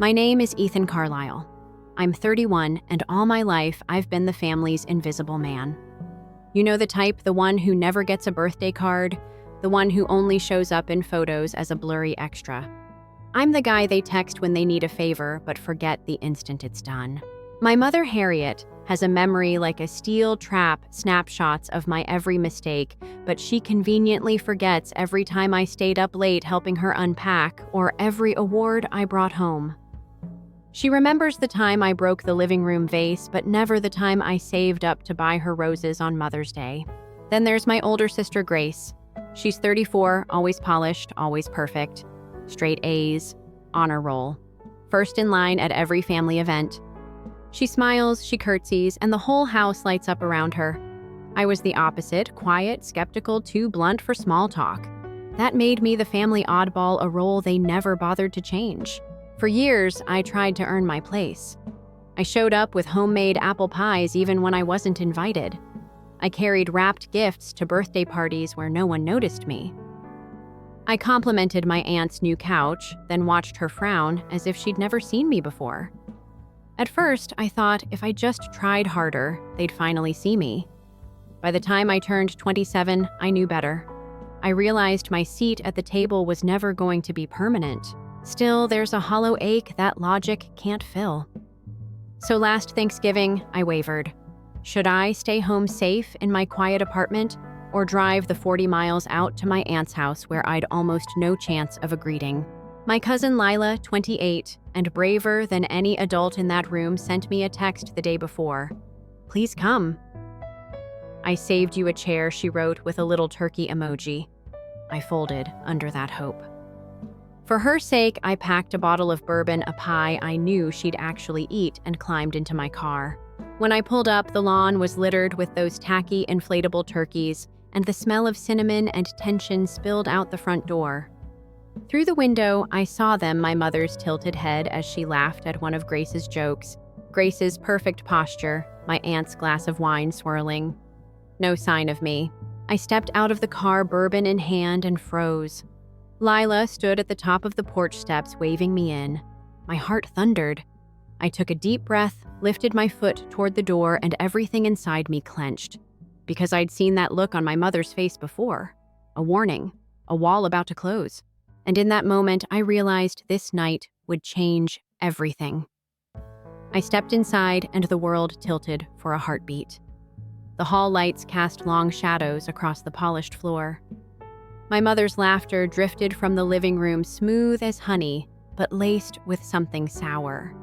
My name is Ethan Carlisle. I'm 31, and all my life I've been the family's invisible man. You know the type, the one who never gets a birthday card, the one who only shows up in photos as a blurry extra. I'm the guy they text when they need a favor, but forget the instant it's done. My mother, Harriet, has a memory like a steel trap, snapshots of my every mistake, but she conveniently forgets every time I stayed up late helping her unpack or every award I brought home. She remembers the time I broke the living room vase, but never the time I saved up to buy her roses on Mother's Day. Then there's my older sister, Grace. She's 34, always polished, always perfect. Straight A's, honor roll. First in line at every family event. She smiles, she curtsies, and the whole house lights up around her. I was the opposite, quiet, skeptical, too blunt for small talk. That made me the family oddball, a role they never bothered to change. For years, I tried to earn my place. I showed up with homemade apple pies even when I wasn't invited. I carried wrapped gifts to birthday parties where no one noticed me. I complimented my aunt's new couch, then watched her frown as if she'd never seen me before. At first, I thought if I just tried harder, they'd finally see me. By the time I turned 27, I knew better. I realized my seat at the table was never going to be permanent. Still, there's a hollow ache that logic can't fill. So last Thanksgiving, I wavered. Should I stay home safe in my quiet apartment, or drive the 40 miles out to my aunt's house where I'd almost no chance of a greeting? My cousin Lila, 28, and braver than any adult in that room, sent me a text the day before. "Please come." "I saved you a chair," she wrote with a little turkey emoji. I folded under that hope. For her sake, I packed a bottle of bourbon, a pie I knew she'd actually eat, and climbed into my car. When I pulled up, the lawn was littered with those tacky, inflatable turkeys, and the smell of cinnamon and tension spilled out the front door. Through the window, I saw them, my mother's tilted head as she laughed at one of Grace's jokes, Grace's perfect posture, my aunt's glass of wine swirling. No sign of me. I stepped out of the car, bourbon in hand, and froze. Lila stood at the top of the porch steps, waving me in. My heart thundered. I took a deep breath, lifted my foot toward the door, and everything inside me clenched. Because I'd seen that look on my mother's face before. A warning, a wall about to close. And in that moment, I realized this night would change everything. I stepped inside, and the world tilted for a heartbeat. The hall lights cast long shadows across the polished floor. My mother's laughter drifted from the living room, smooth as honey, but laced with something sour.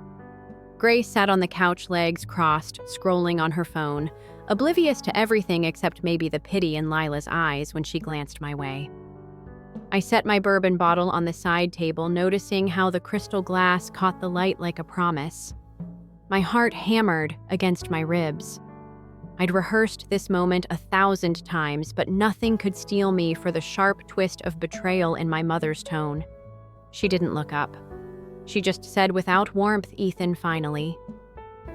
Grace sat on the couch, legs crossed, scrolling on her phone, oblivious to everything except maybe the pity in Lila's eyes when she glanced my way. I set my bourbon bottle on the side table, noticing how the crystal glass caught the light like a promise. My heart hammered against my ribs. I'd rehearsed this moment 1,000 times, but nothing could steel me for the sharp twist of betrayal in my mother's tone. She didn't look up. She just said without warmth, "Ethan, finally."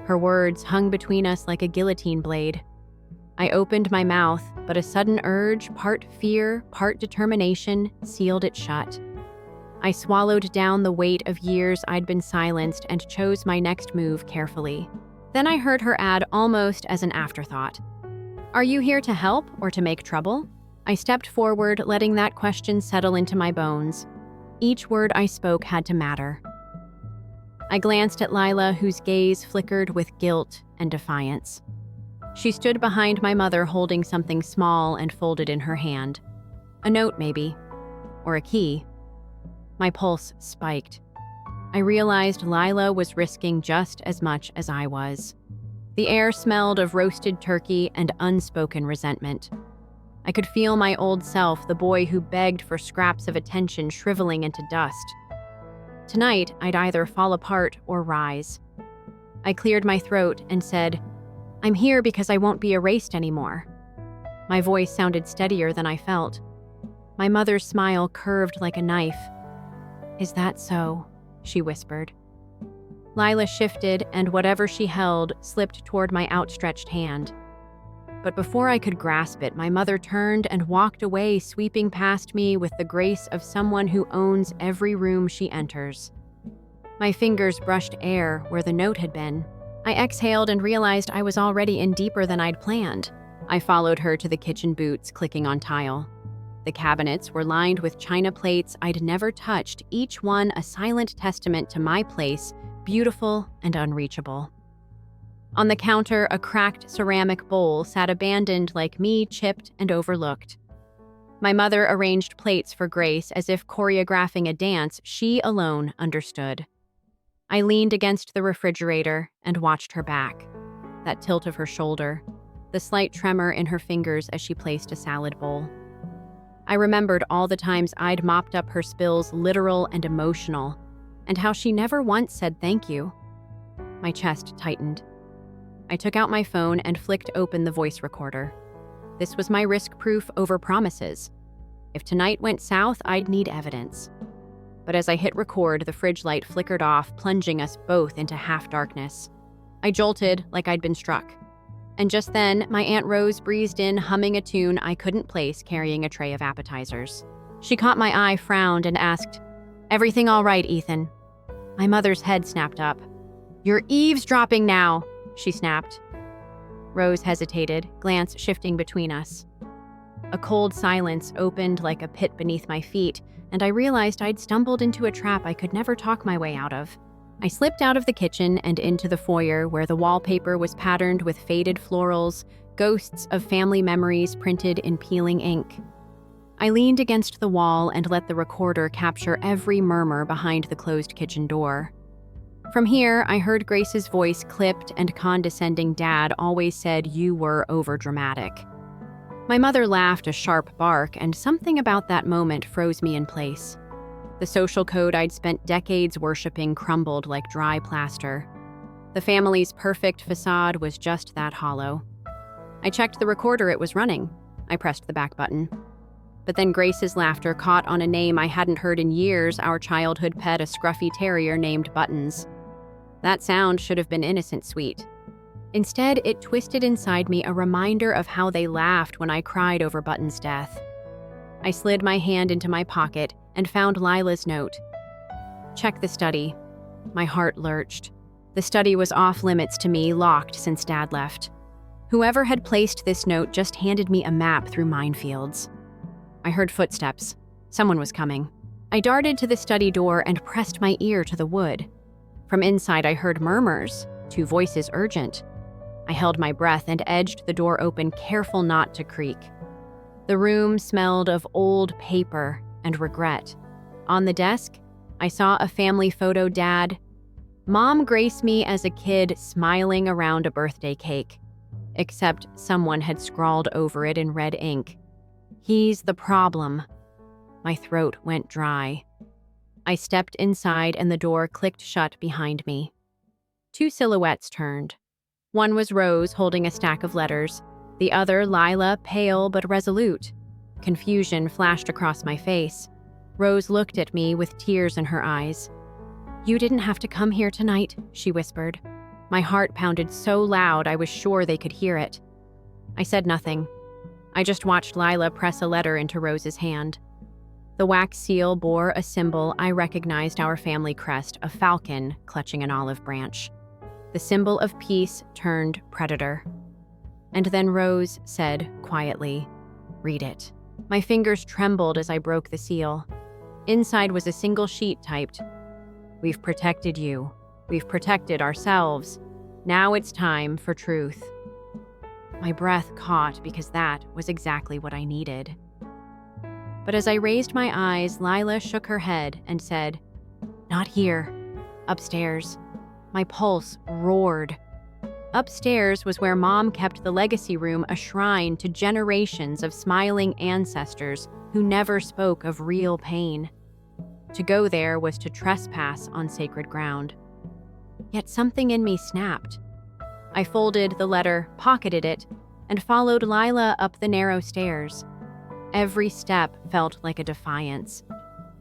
Her words hung between us like a guillotine blade. I opened my mouth, but a sudden urge, part fear, part determination, sealed it shut. I swallowed down the weight of years I'd been silenced and chose my next move carefully. Then I heard her add almost as an afterthought, "Are you here to help or to make trouble?" I stepped forward, letting that question settle into my bones. Each word I spoke had to matter. I glanced at Lila, whose gaze flickered with guilt and defiance. She stood behind my mother holding something small and folded in her hand. A note, maybe. Or a key. My pulse spiked. I realized Lila was risking just as much as I was. The air smelled of roasted turkey and unspoken resentment. I could feel my old self, the boy who begged for scraps of attention, shriveling into dust. Tonight, I'd either fall apart or rise. I cleared my throat and said, "I'm here because I won't be erased anymore." My voice sounded steadier than I felt. My mother's smile curved like a knife. "Is that so?" she whispered. Lila shifted, and whatever she held slipped toward my outstretched hand. But before I could grasp it, my mother turned and walked away, sweeping past me with the grace of someone who owns every room she enters. My fingers brushed air where the note had been. I exhaled and realized I was already in deeper than I'd planned. I followed her to the kitchen boots, clicking on tile. The cabinets were lined with china plates I'd never touched, each one a silent testament to my place, beautiful and unreachable. On the counter, a cracked ceramic bowl sat abandoned like me, chipped and overlooked. My mother arranged plates for Grace as if choreographing a dance she alone understood. I leaned against the refrigerator and watched her back, that tilt of her shoulder, the slight tremor in her fingers as she placed a salad bowl. I remembered all the times I'd mopped up her spills, literal and emotional, and how she never once said thank you. My chest tightened. I took out my phone and flicked open the voice recorder. This was my risk-proof overpromises. If tonight went south, I'd need evidence. But as I hit record, the fridge light flickered off, plunging us both into half-darkness. I jolted like I'd been struck. And just then, my Aunt Rose breezed in, humming a tune I couldn't place, carrying a tray of appetizers. She caught my eye, frowned, and asked, "Everything all right, Ethan?" My mother's head snapped up. "You're eavesdropping now," she snapped. Rose hesitated, glance shifting between us. A cold silence opened like a pit beneath my feet, and I realized I'd stumbled into a trap I could never talk my way out of. I slipped out of the kitchen and into the foyer where the wallpaper was patterned with faded florals, ghosts of family memories printed in peeling ink. I leaned against the wall and let the recorder capture every murmur behind the closed kitchen door. From here, I heard Grace's voice, clipped and condescending. "Dad always said you were overdramatic." My mother laughed a sharp bark, and something about that moment froze me in place. The social code I'd spent decades worshiping crumbled like dry plaster. The family's perfect facade was just that hollow. I checked the recorder, it was running. I pressed the back button. But then Grace's laughter caught on a name I hadn't heard in years, our childhood pet, a scruffy terrier named Buttons. That sound should have been innocent sweet. Instead, it twisted inside me, a reminder of how they laughed when I cried over Buttons' death. I slid my hand into my pocket and found Lila's note. "Check the study." My heart lurched. The study was off limits to me, locked since Dad left. Whoever had placed this note just handed me a map through minefields. I heard footsteps. Someone was coming. I darted to the study door and pressed my ear to the wood. From inside, I heard murmurs, two voices urgent. I held my breath and edged the door open, careful not to creak. The room smelled of old paper and regret. On the desk, I saw a family photo. Dad, Mom graced me as a kid, smiling around a birthday cake. Except someone had scrawled over it in red ink. "He's the problem." My throat went dry. I stepped inside and the door clicked shut behind me. Two silhouettes turned. One was Rose holding a stack of letters. The other, Lila, pale but resolute. Confusion flashed across my face. Rose looked at me with tears in her eyes. "You didn't have to come here tonight," she whispered. My heart pounded so loud I was sure they could hear it. I said nothing. I just watched Lila press a letter into Rose's hand. The wax seal bore a symbol I recognized, our family crest, a falcon clutching an olive branch. The symbol of peace turned predator. And then Rose said quietly, "Read it." My fingers trembled as I broke the seal. Inside was a single sheet typed, "We've protected you. We've protected ourselves. Now it's time for truth." My breath caught because that was exactly what I needed. But as I raised my eyes, Lila shook her head and said, "Not here. Upstairs." My pulse roared. Upstairs was where Mom kept the legacy room, a shrine to generations of smiling ancestors who never spoke of real pain. To go there was to trespass on sacred ground. Yet something in me snapped. I folded the letter, pocketed it, and followed Lila up the narrow stairs. Every step felt like a defiance.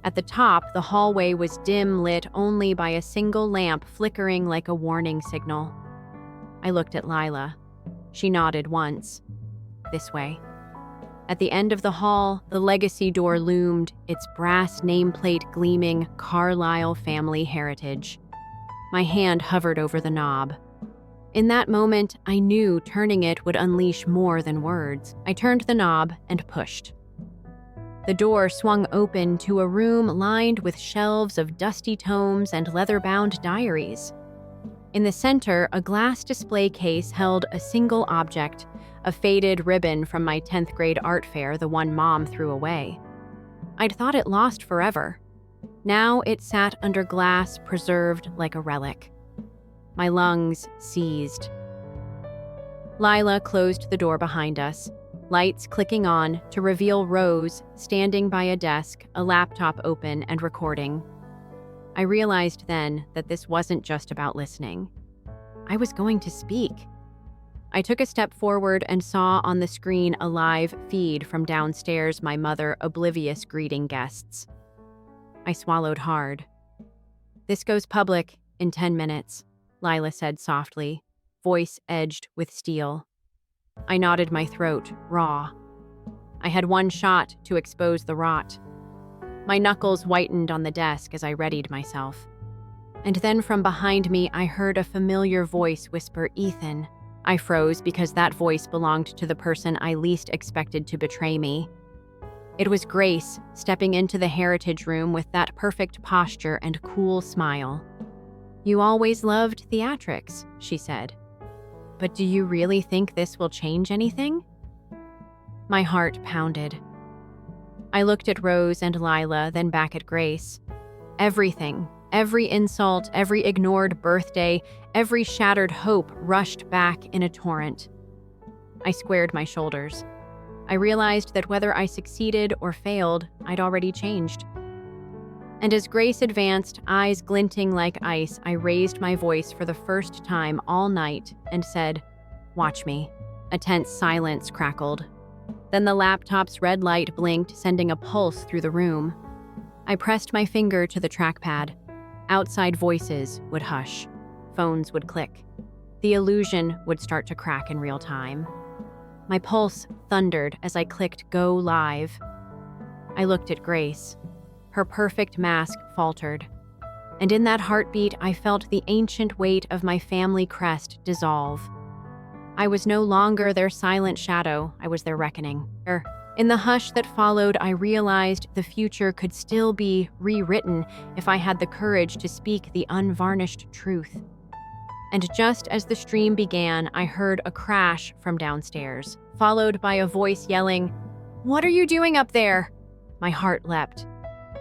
At the top, the hallway was dim, lit only by a single lamp flickering like a warning signal. I looked at Lila. She nodded once. This way. At the end of the hall, the legacy door loomed, its brass nameplate gleaming, Carlisle family heritage. My hand hovered over the knob. In that moment, I knew turning it would unleash more than words. I turned the knob and pushed. The door swung open to a room lined with shelves of dusty tomes and leather-bound diaries. In the center, a glass display case held a single object, a faded ribbon from my 10th grade art fair, the one Mom threw away. I'd thought it lost forever. Now it sat under glass, preserved like a relic. My lungs seized. Lila closed the door behind us, lights clicking on to reveal Rose standing by a desk, a laptop open and recording. I realized then that this wasn't just about listening. I was going to speak. I took a step forward and saw on the screen a live feed from downstairs, my mother oblivious greeting guests. I swallowed hard. "This goes public in 10 minutes, Lila said softly, voice edged with steel. I knotted my throat, raw. I had one shot to expose the rot. My knuckles whitened on the desk as I readied myself. And then from behind me, I heard a familiar voice whisper, "Ethan." I froze because that voice belonged to the person I least expected to betray me. It was Grace, stepping into the heritage room with that perfect posture and cool smile. "You always loved theatrics," she said. "But do you really think this will change anything?" My heart pounded. I looked at Rose and Lila, then back at Grace. Everything, every insult, every ignored birthday, every shattered hope rushed back in a torrent. I squared my shoulders. I realized that whether I succeeded or failed, I'd already changed. And as Grace advanced, eyes glinting like ice, I raised my voice for the first time all night and said, "Watch me." A tense silence crackled. Then the laptop's red light blinked, sending a pulse through the room. I pressed my finger to the trackpad. Outside voices would hush. Phones would click. The illusion would start to crack in real time. My pulse thundered as I clicked go live. I looked at Grace. Her perfect mask faltered. And in that heartbeat, I felt the ancient weight of my family crest dissolve. I was no longer their silent shadow, I was their reckoning. In the hush that followed, I realized the future could still be rewritten if I had the courage to speak the unvarnished truth. And just as the stream began, I heard a crash from downstairs, followed by a voice yelling, "What are you doing up there?" My heart leapt.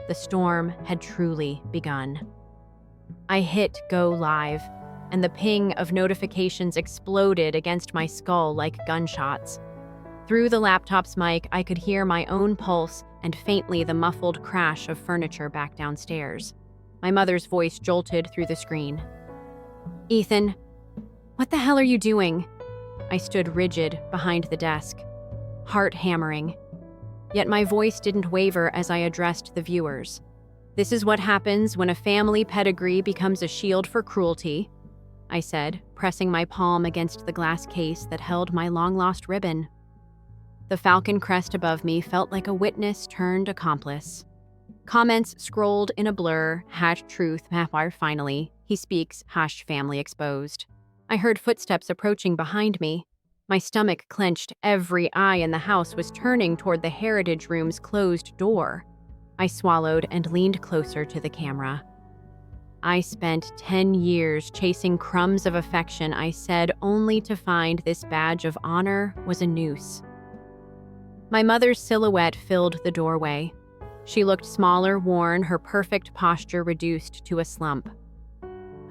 The storm had truly begun. I hit go live, and the ping of notifications exploded against my skull like gunshots. Through the laptop's mic, I could hear my own pulse and faintly the muffled crash of furniture back downstairs. My mother's voice jolted through the screen. "Ethan, what the hell are you doing?" I stood rigid behind the desk, heart hammering. Yet my voice didn't waver as I addressed the viewers. "This is what happens when a family pedigree becomes a shield for cruelty," I said, pressing my palm against the glass case that held my long-lost ribbon. The falcon crest above me felt like a witness turned accomplice. Comments scrolled in a blur, #truth, finally, he speaks, #family exposed. I heard footsteps approaching behind me. My stomach clenched. Every eye in the house was turning toward the heritage room's closed door. I swallowed and leaned closer to the camera. "I spent 10 years chasing crumbs of affection," I said, only to find this badge of honor was a noose. My mother's silhouette filled the doorway. She looked smaller, worn, her perfect posture reduced to a slump.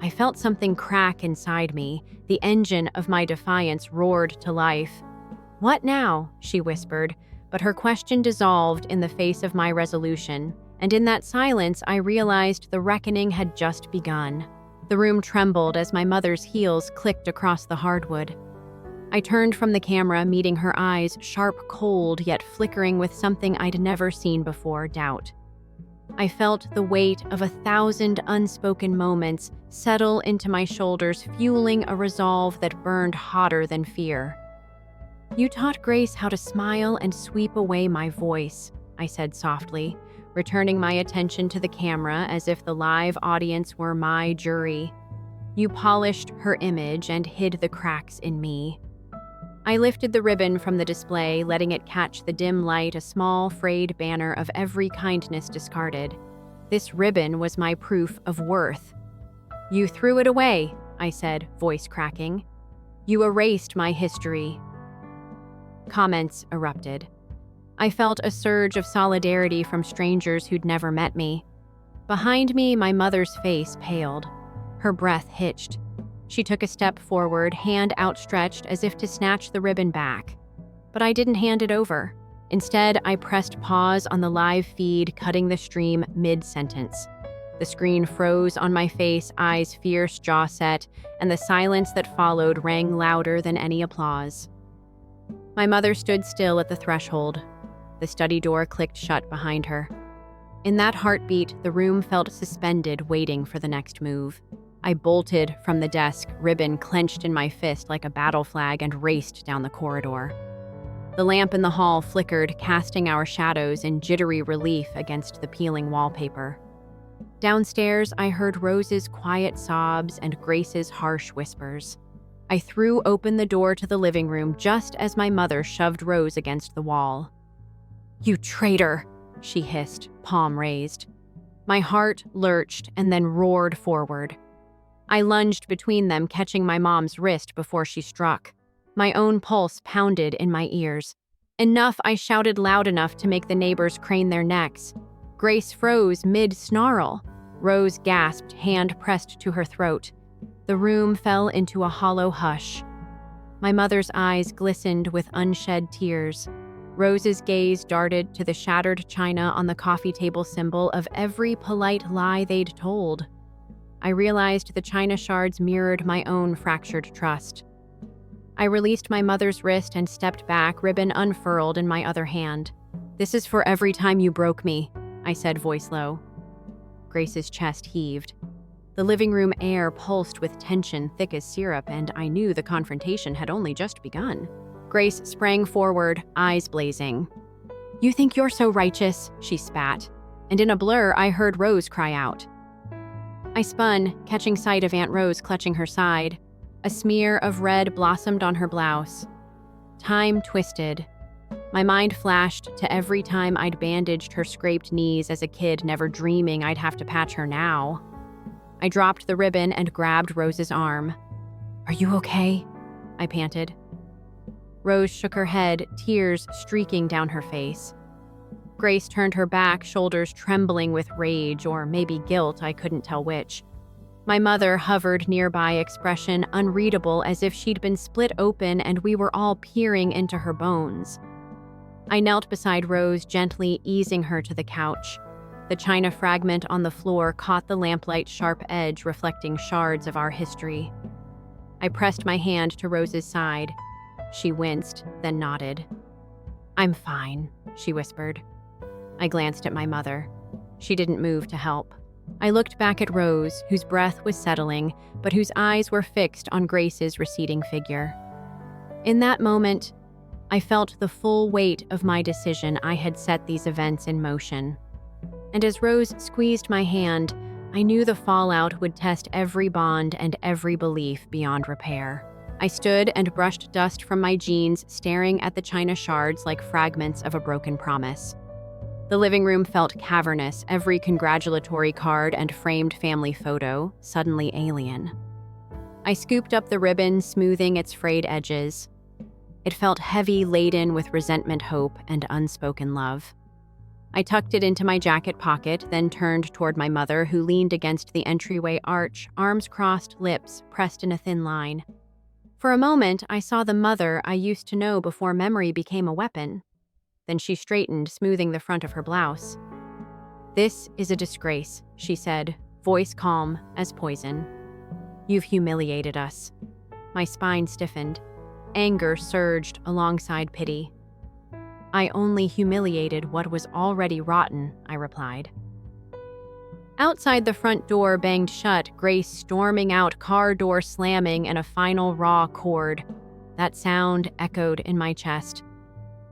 I felt something crack inside me. The engine of my defiance roared to life. "What now?" she whispered, but her question dissolved in the face of my resolution, and in that silence I realized the reckoning had just begun. The room trembled as my mother's heels clicked across the hardwood. I turned from the camera, meeting her eyes, sharp, cold, yet flickering with something I'd never seen before, doubt. I felt the weight of 1,000 unspoken moments settle into my shoulders, fueling a resolve that burned hotter than fear. "You taught Grace how to smile and sweep away my voice," I said softly, returning my attention to the camera as if the live audience were my jury. You polished her image and hid the cracks in me. I lifted the ribbon from the display, letting it catch the dim light, a small, frayed banner of every kindness discarded. This ribbon was my proof of worth. You threw it away, I said, voice cracking. You erased my history. Comments erupted. I felt a surge of solidarity from strangers who'd never met me. Behind me, my mother's face paled. Her breath hitched. She took a step forward, hand outstretched as if to snatch the ribbon back. But I didn't hand it over. Instead, I pressed pause on the live feed, cutting the stream mid-sentence. The screen froze on my face, eyes fierce, jaw set, and the silence that followed rang louder than any applause. My mother stood still at the threshold. The study door clicked shut behind her. In that heartbeat, the room felt suspended, waiting for the next move. I bolted from the desk, ribbon clenched in my fist like a battle flag, and raced down the corridor. The lamp in the hall flickered, casting our shadows in jittery relief against the peeling wallpaper. Downstairs, I heard Rose's quiet sobs and Grace's harsh whispers. I threw open the door to the living room just as my mother shoved Rose against the wall. "You traitor!" she hissed, palm raised. My heart lurched and then roared forward. I lunged between them, catching my mom's wrist before she struck. My own pulse pounded in my ears. Enough, I shouted loud enough to make the neighbors crane their necks. Grace froze mid-snarl. Rose gasped, hand pressed to her throat. The room fell into a hollow hush. My mother's eyes glistened with unshed tears. Rose's gaze darted to the shattered china on the coffee table, symbol of every polite lie they'd told. I realized the china shards mirrored my own fractured trust. I released my mother's wrist and stepped back, ribbon unfurled in my other hand. "This is for every time you broke me," I said, voice low. Grace's chest heaved. The living room air pulsed with tension thick as syrup, and I knew the confrontation had only just begun. Grace sprang forward, eyes blazing. "You think you're so righteous," she spat, and in a blur I heard Rose cry out. I spun, catching sight of Aunt Rose clutching her side. A smear of red blossomed on her blouse. Time twisted. My mind flashed to every time I'd bandaged her scraped knees as a kid, never dreaming I'd have to patch her now. I dropped the ribbon and grabbed Rose's arm. "Are you okay?" I panted. Rose shook her head, tears streaking down her face. Grace turned her back, shoulders trembling with rage, or maybe guilt, I couldn't tell which. My mother hovered nearby, expression unreadable, as if she'd been split open and we were all peering into her bones. I knelt beside Rose, gently easing her to the couch. The china fragment on the floor caught the lamplight's sharp edge, reflecting shards of our history. I pressed my hand to Rose's side. She winced, then nodded. "I'm fine," she whispered. I glanced at my mother. She didn't move to help. I looked back at Rose, whose breath was settling, but whose eyes were fixed on Grace's receding figure. In that moment, I felt the full weight of my decision. I had set these events in motion. And as Rose squeezed my hand, I knew the fallout would test every bond and every belief beyond repair. I stood and brushed dust from my jeans, staring at the china shards like fragments of a broken promise. The living room felt cavernous, every congratulatory card and framed family photo suddenly alien. I scooped up the ribbon, smoothing its frayed edges. It felt heavy, laden with resentment, hope, and unspoken love. I tucked it into my jacket pocket, then turned toward my mother, who leaned against the entryway arch, arms crossed, lips pressed in a thin line. For a moment, I saw the mother I used to know before memory became a weapon. Then she straightened, smoothing the front of her blouse. "This is a disgrace," she said, voice calm as poison. "You've humiliated us." My spine stiffened. Anger surged alongside pity. "I only humiliated what was already rotten," I replied. Outside, the front door banged shut, Grace storming out, car door slamming, and a final raw chord. That sound echoed in my chest.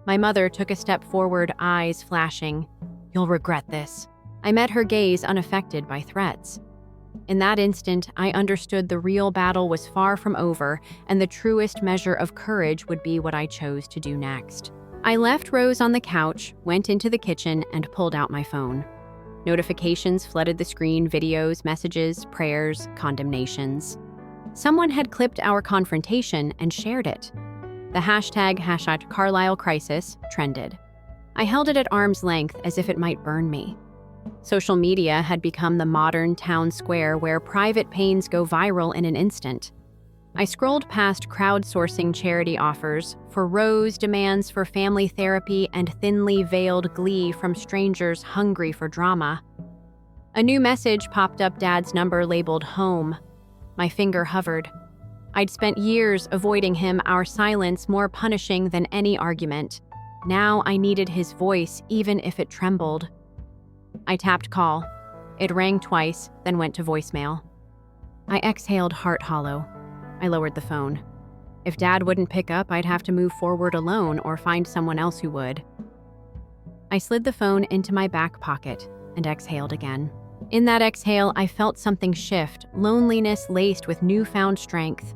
My mother took a step forward, eyes flashing. "You'll regret this." I met her gaze, unaffected by threats. In that instant, I understood the real battle was far from over, and the truest measure of courage would be what I chose to do next. I left Rose on the couch, went into the kitchen, and pulled out my phone. Notifications flooded the screen, videos, messages, prayers, condemnations. Someone had clipped our confrontation and shared it. The hashtag Carlisle Crisis trended. I held it at arm's length as if it might burn me. Social media had become the modern town square where private pains go viral in an instant. I scrolled past crowdsourcing charity offers for Rose, demands for family therapy, and thinly veiled glee from strangers hungry for drama. A new message popped up, Dad's number labeled home. My finger hovered. I'd spent years avoiding him, our silence more punishing than any argument. Now I needed his voice, even if it trembled. I tapped call. It rang twice, then went to voicemail. I exhaled, heart hollow. I lowered the phone. If Dad wouldn't pick up, I'd have to move forward alone or find someone else who would. I slid the phone into my back pocket and exhaled again. In that exhale, I felt something shift, loneliness laced with newfound strength.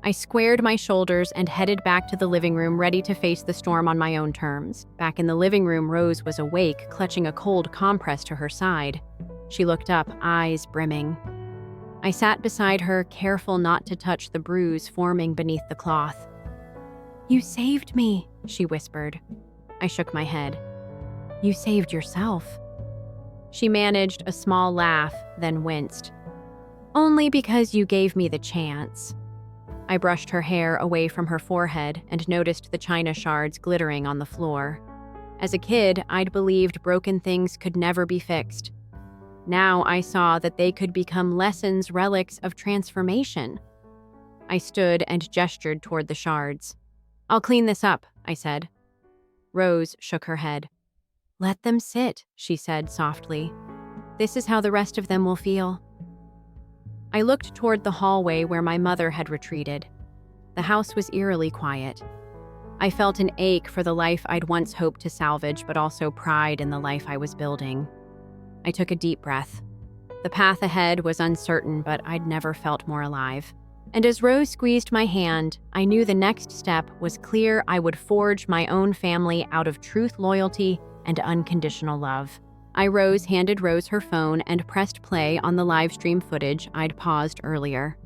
I squared my shoulders and headed back to the living room, ready to face the storm on my own terms. Back in the living room, Rose was awake, clutching a cold compress to her side. She looked up, eyes brimming. I sat beside her, careful not to touch the bruise forming beneath the cloth. "You saved me," she whispered. I shook my head. "You saved yourself." She managed a small laugh, then winced. "Only because you gave me the chance." I brushed her hair away from her forehead and noticed the china shards glittering on the floor. As a kid, I'd believed broken things could never be fixed. Now I saw that they could become lessons, relics of transformation. I stood and gestured toward the shards. "I'll clean this up," I said. Rose shook her head. "Let them sit," she said softly. "This is how the rest of them will feel." I looked toward the hallway where my mother had retreated. The house was eerily quiet. I felt an ache for the life I'd once hoped to salvage, but also pride in the life I was building. I took a deep breath. The path ahead was uncertain, but I'd never felt more alive. And as Rose squeezed my hand, I knew the next step was clear. I would forge my own family out of truth, loyalty, and unconditional love. Handed Rose her phone and pressed play on the live stream footage I'd paused earlier.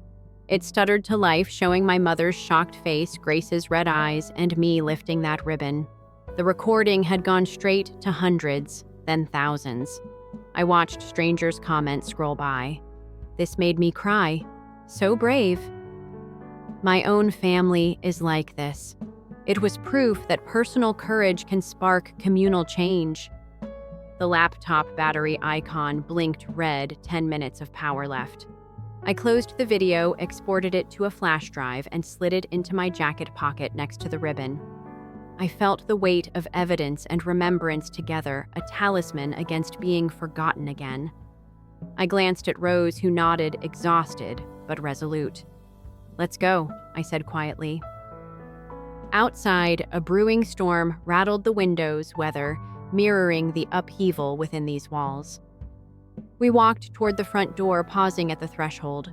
It stuttered to life, showing my mother's shocked face, Grace's red eyes, and me lifting that ribbon. The recording had gone straight to hundreds, then thousands. I watched strangers' comments scroll by. This made me cry. So brave. My own family is like this. It was proof that personal courage can spark communal change. The laptop battery icon blinked red, 10 minutes of power left. I closed the video, exported it to a flash drive, and slid it into my jacket pocket next to the ribbon. I felt the weight of evidence and remembrance together, a talisman against being forgotten again. I glanced at Rose, who nodded, exhausted but resolute. "Let's go," I said quietly. Outside, a brewing storm rattled the windows, weather mirroring the upheaval within these walls. We walked toward the front door, pausing at the threshold.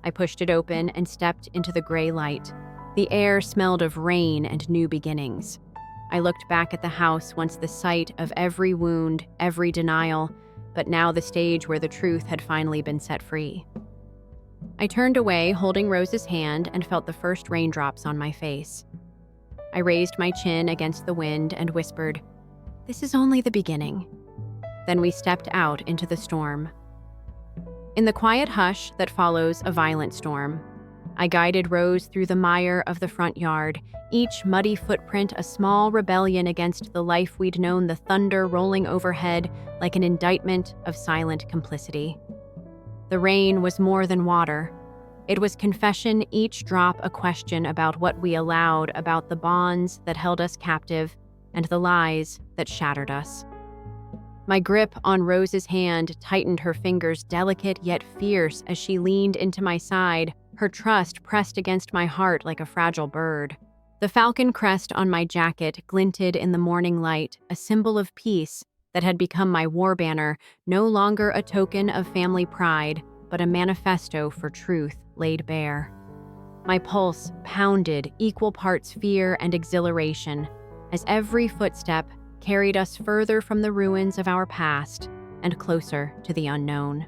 I pushed it open and stepped into the gray light. The air smelled of rain and new beginnings. I looked back at the house, once the site of every wound, every denial, but now the stage where the truth had finally been set free. I turned away, holding Rose's hand, and felt the first raindrops on my face. I raised my chin against the wind and whispered, "This is only the beginning." Then we stepped out into the storm. In the quiet hush that follows a violent storm, I guided Rose through the mire of the front yard, each muddy footprint a small rebellion against the life we'd known, the thunder rolling overhead like an indictment of silent complicity. The rain was more than water. It was confession, each drop a question about what we allowed, about the bonds that held us captive, and the lies that shattered us. My grip on Rose's hand tightened, her fingers delicate yet fierce as she leaned into my side, her trust pressed against my heart like a fragile bird. The falcon crest on my jacket glinted in the morning light, a symbol of peace that had become my war banner, no longer a token of family pride, but a manifesto for truth laid bare. My pulse pounded, equal parts fear and exhilaration, as every footstep carried us further from the ruins of our past and closer to the unknown.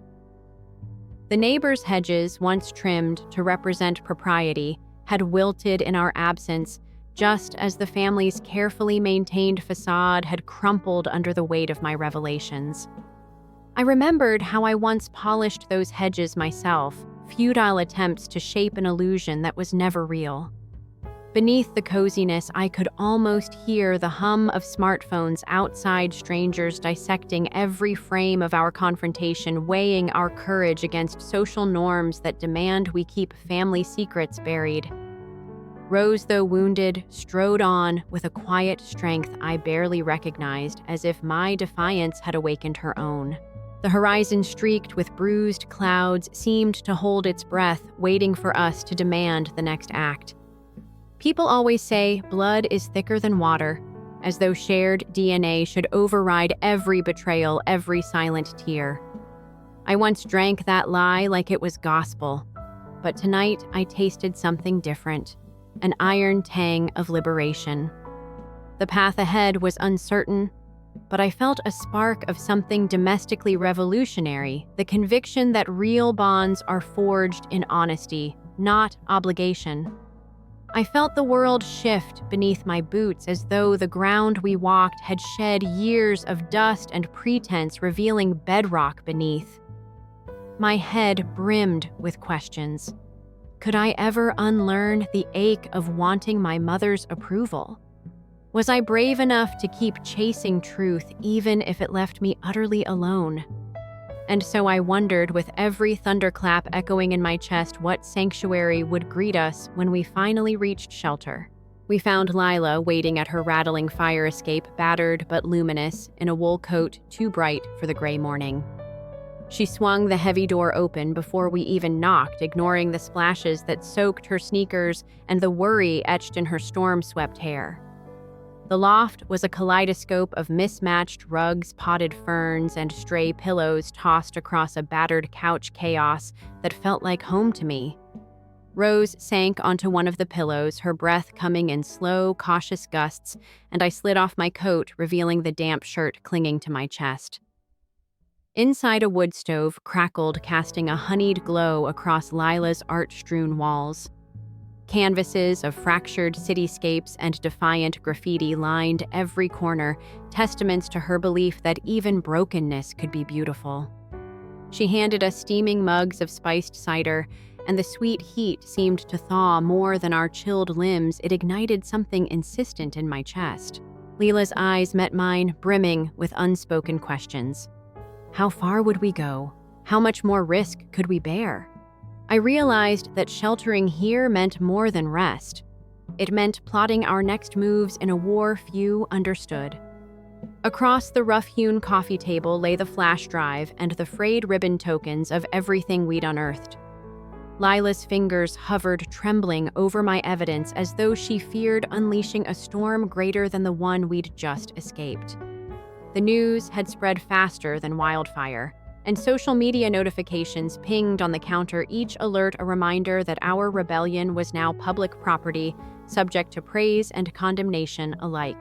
The neighbors' hedges, once trimmed to represent propriety, had wilted in our absence, just as the family's carefully maintained facade had crumpled under the weight of my revelations. I remembered how I once polished those hedges myself, futile attempts to shape an illusion that was never real. Beneath the coziness, I could almost hear the hum of smartphones outside, strangers dissecting every frame of our confrontation, weighing our courage against social norms that demand we keep family secrets buried. Rose, though wounded, strode on with a quiet strength I barely recognized, as if my defiance had awakened her own. The horizon, streaked with bruised clouds, seemed to hold its breath, waiting for us to demand the next act. People always say blood is thicker than water, as though shared DNA should override every betrayal, every silent tear. I once drank that lie like it was gospel, but tonight I tasted something different, an iron tang of liberation. The path ahead was uncertain, but I felt a spark of something domestically revolutionary, the conviction that real bonds are forged in honesty, not obligation. I felt the world shift beneath my boots, as though the ground we walked had shed years of dust and pretense, revealing bedrock beneath. My head brimmed with questions. Could I ever unlearn the ache of wanting my mother's approval? Was I brave enough to keep chasing truth, even if it left me utterly alone? And so I wondered, with every thunderclap echoing in my chest, what sanctuary would greet us when we finally reached shelter. We found Lila waiting at her rattling fire escape, battered but luminous, in a wool coat too bright for the gray morning. She swung the heavy door open before we even knocked, ignoring the splashes that soaked her sneakers and the worry etched in her storm-swept hair. The loft was a kaleidoscope of mismatched rugs, potted ferns, and stray pillows tossed across a battered couch chaos that felt like home to me. Rose sank onto one of the pillows, her breath coming in slow, cautious gusts, and I slid off my coat, revealing the damp shirt clinging to my chest. Inside, a wood stove crackled, casting a honeyed glow across Lila's art-strewn walls. Canvases of fractured cityscapes and defiant graffiti lined every corner, testaments to her belief that even brokenness could be beautiful. She handed us steaming mugs of spiced cider, and the sweet heat seemed to thaw more than our chilled limbs. It ignited something insistent in my chest. Leela's eyes met mine, brimming with unspoken questions. How far would we go? How much more risk could we bear? I realized that sheltering here meant more than rest. It meant plotting our next moves in a war few understood. Across the rough-hewn coffee table lay the flash drive and the frayed ribbon tokens of everything we'd unearthed. Lila's fingers hovered, trembling over my evidence, as though she feared unleashing a storm greater than the one we'd just escaped. The news had spread faster than wildfire, and social media notifications pinged on the counter, each alert a reminder that our rebellion was now public property, subject to praise and condemnation alike.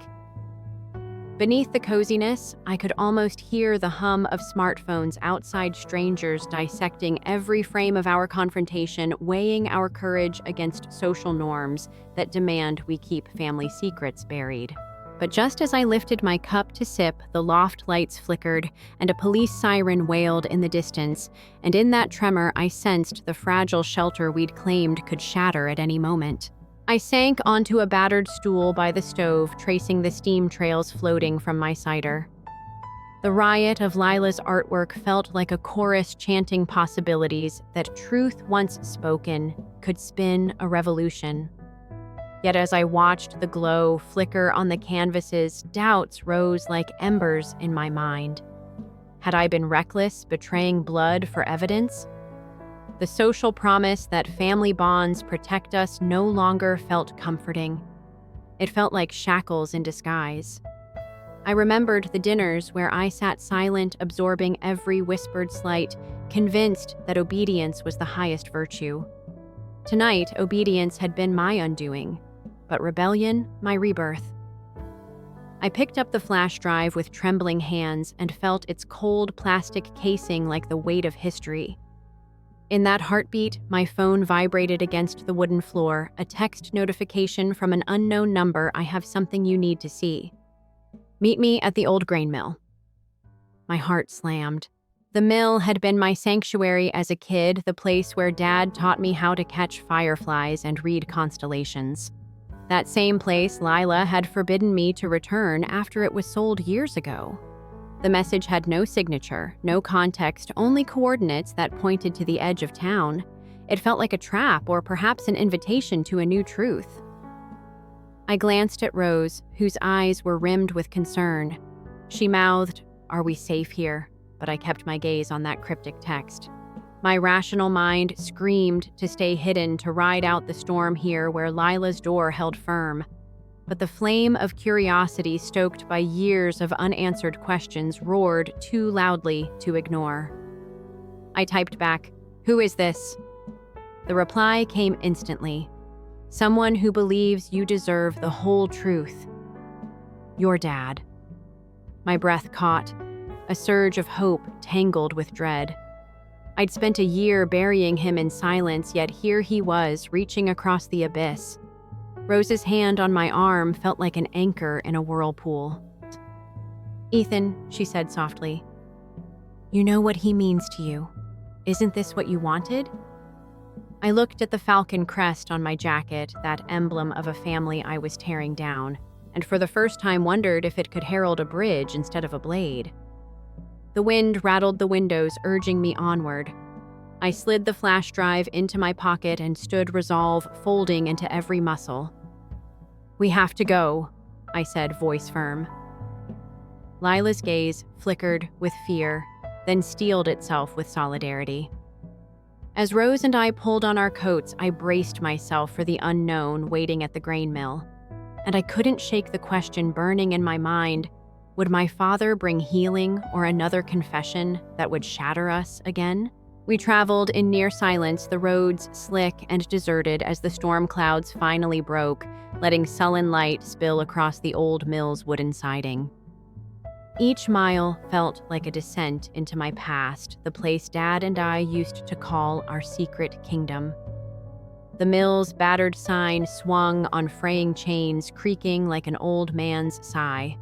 Beneath the coziness, I could almost hear the hum of smartphones outside, strangers dissecting every frame of our confrontation, weighing our courage against social norms that demand we keep family secrets buried. But just as I lifted my cup to sip, the loft lights flickered, and a police siren wailed in the distance, and in that tremor I sensed the fragile shelter we'd claimed could shatter at any moment. I sank onto a battered stool by the stove, tracing the steam trails floating from my cider. The riot of Lila's artwork felt like a chorus chanting possibilities that truth once spoken could spin a revolution. Yet as I watched the glow flicker on the canvases, doubts rose like embers in my mind. Had I been reckless, betraying blood for evidence? The social promise that family bonds protect us no longer felt comforting. It felt like shackles in disguise. I remembered the dinners where I sat silent, absorbing every whispered slight, convinced that obedience was the highest virtue. Tonight, obedience had been my undoing, but rebellion, my rebirth. I picked up the flash drive with trembling hands and felt its cold plastic casing like the weight of history. In that heartbeat, my phone vibrated against the wooden floor, a text notification from an unknown number. I have something you need to see. Meet me at the old grain mill. My heart slammed. The mill had been my sanctuary as a kid, the place where Dad taught me how to catch fireflies and read constellations. That same place Lila had forbidden me to return after it was sold years ago. The message had no signature, no context, only coordinates that pointed to the edge of town. It felt like a trap or perhaps an invitation to a new truth. I glanced at Rose, whose eyes were rimmed with concern. She mouthed, "Are we safe here?" But I kept my gaze on that cryptic text. My rational mind screamed to stay hidden, to ride out the storm here where Lila's door held firm. But the flame of curiosity stoked by years of unanswered questions roared too loudly to ignore. I typed back, "Who is this?" The reply came instantly. "Someone who believes you deserve the whole truth. Your dad." My breath caught, a surge of hope tangled with dread. I'd spent a year burying him in silence, yet here he was, reaching across the abyss. Rose's hand on my arm felt like an anchor in a whirlpool. "Ethan," she said softly, "you know what he means to you. Isn't this what you wanted?" I looked at the falcon crest on my jacket, that emblem of a family I was tearing down, and for the first time wondered if it could herald a bridge instead of a blade. The wind rattled the windows, urging me onward. I slid the flash drive into my pocket and stood resolve, folding into every muscle. "We have to go," I said, voice firm. Lila's gaze flickered with fear, then steeled itself with solidarity. As Rose and I pulled on our coats, I braced myself for the unknown waiting at the grain mill. And I couldn't shake the question burning in my mind, would my father bring healing or another confession that would shatter us again? We traveled in near silence, the roads slick and deserted as the storm clouds finally broke, letting sullen light spill across the old mill's wooden siding. Each mile felt like a descent into my past, the place Dad and I used to call our secret kingdom. The mill's battered sign swung on fraying chains, creaking like an old man's sigh.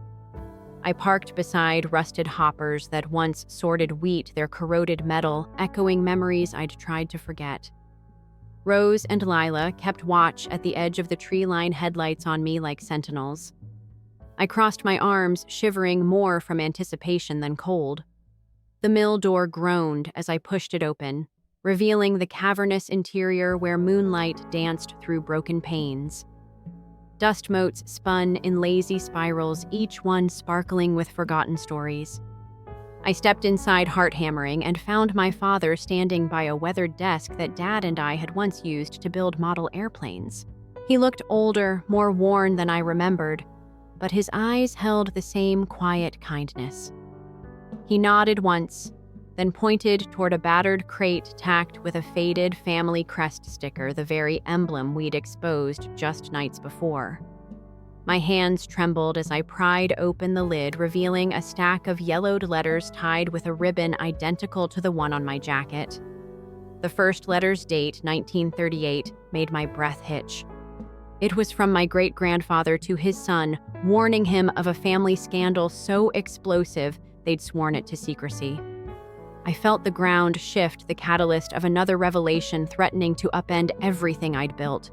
I parked beside rusted hoppers that once sorted wheat, their corroded metal echoing memories I'd tried to forget. Rose and Lila kept watch at the edge of the tree-line headlights on me like sentinels. I crossed my arms, shivering more from anticipation than cold. The mill door groaned as I pushed it open, revealing the cavernous interior where moonlight danced through broken panes. Dust motes spun in lazy spirals, each one sparkling with forgotten stories. I stepped inside, heart-hammering, and found my father standing by a weathered desk that Dad and I had once used to build model airplanes. He looked older, more worn than I remembered, but his eyes held the same quiet kindness. He nodded once, then pointed toward a battered crate tacked with a faded family crest sticker, the very emblem we'd exposed just nights before. My hands trembled as I pried open the lid, revealing a stack of yellowed letters tied with a ribbon identical to the one on my jacket. The first letter's date, 1938, made my breath hitch. It was from my great-grandfather to his son, warning him of a family scandal so explosive they'd sworn it to secrecy. I felt the ground shift, the catalyst of another revelation threatening to upend everything I'd built.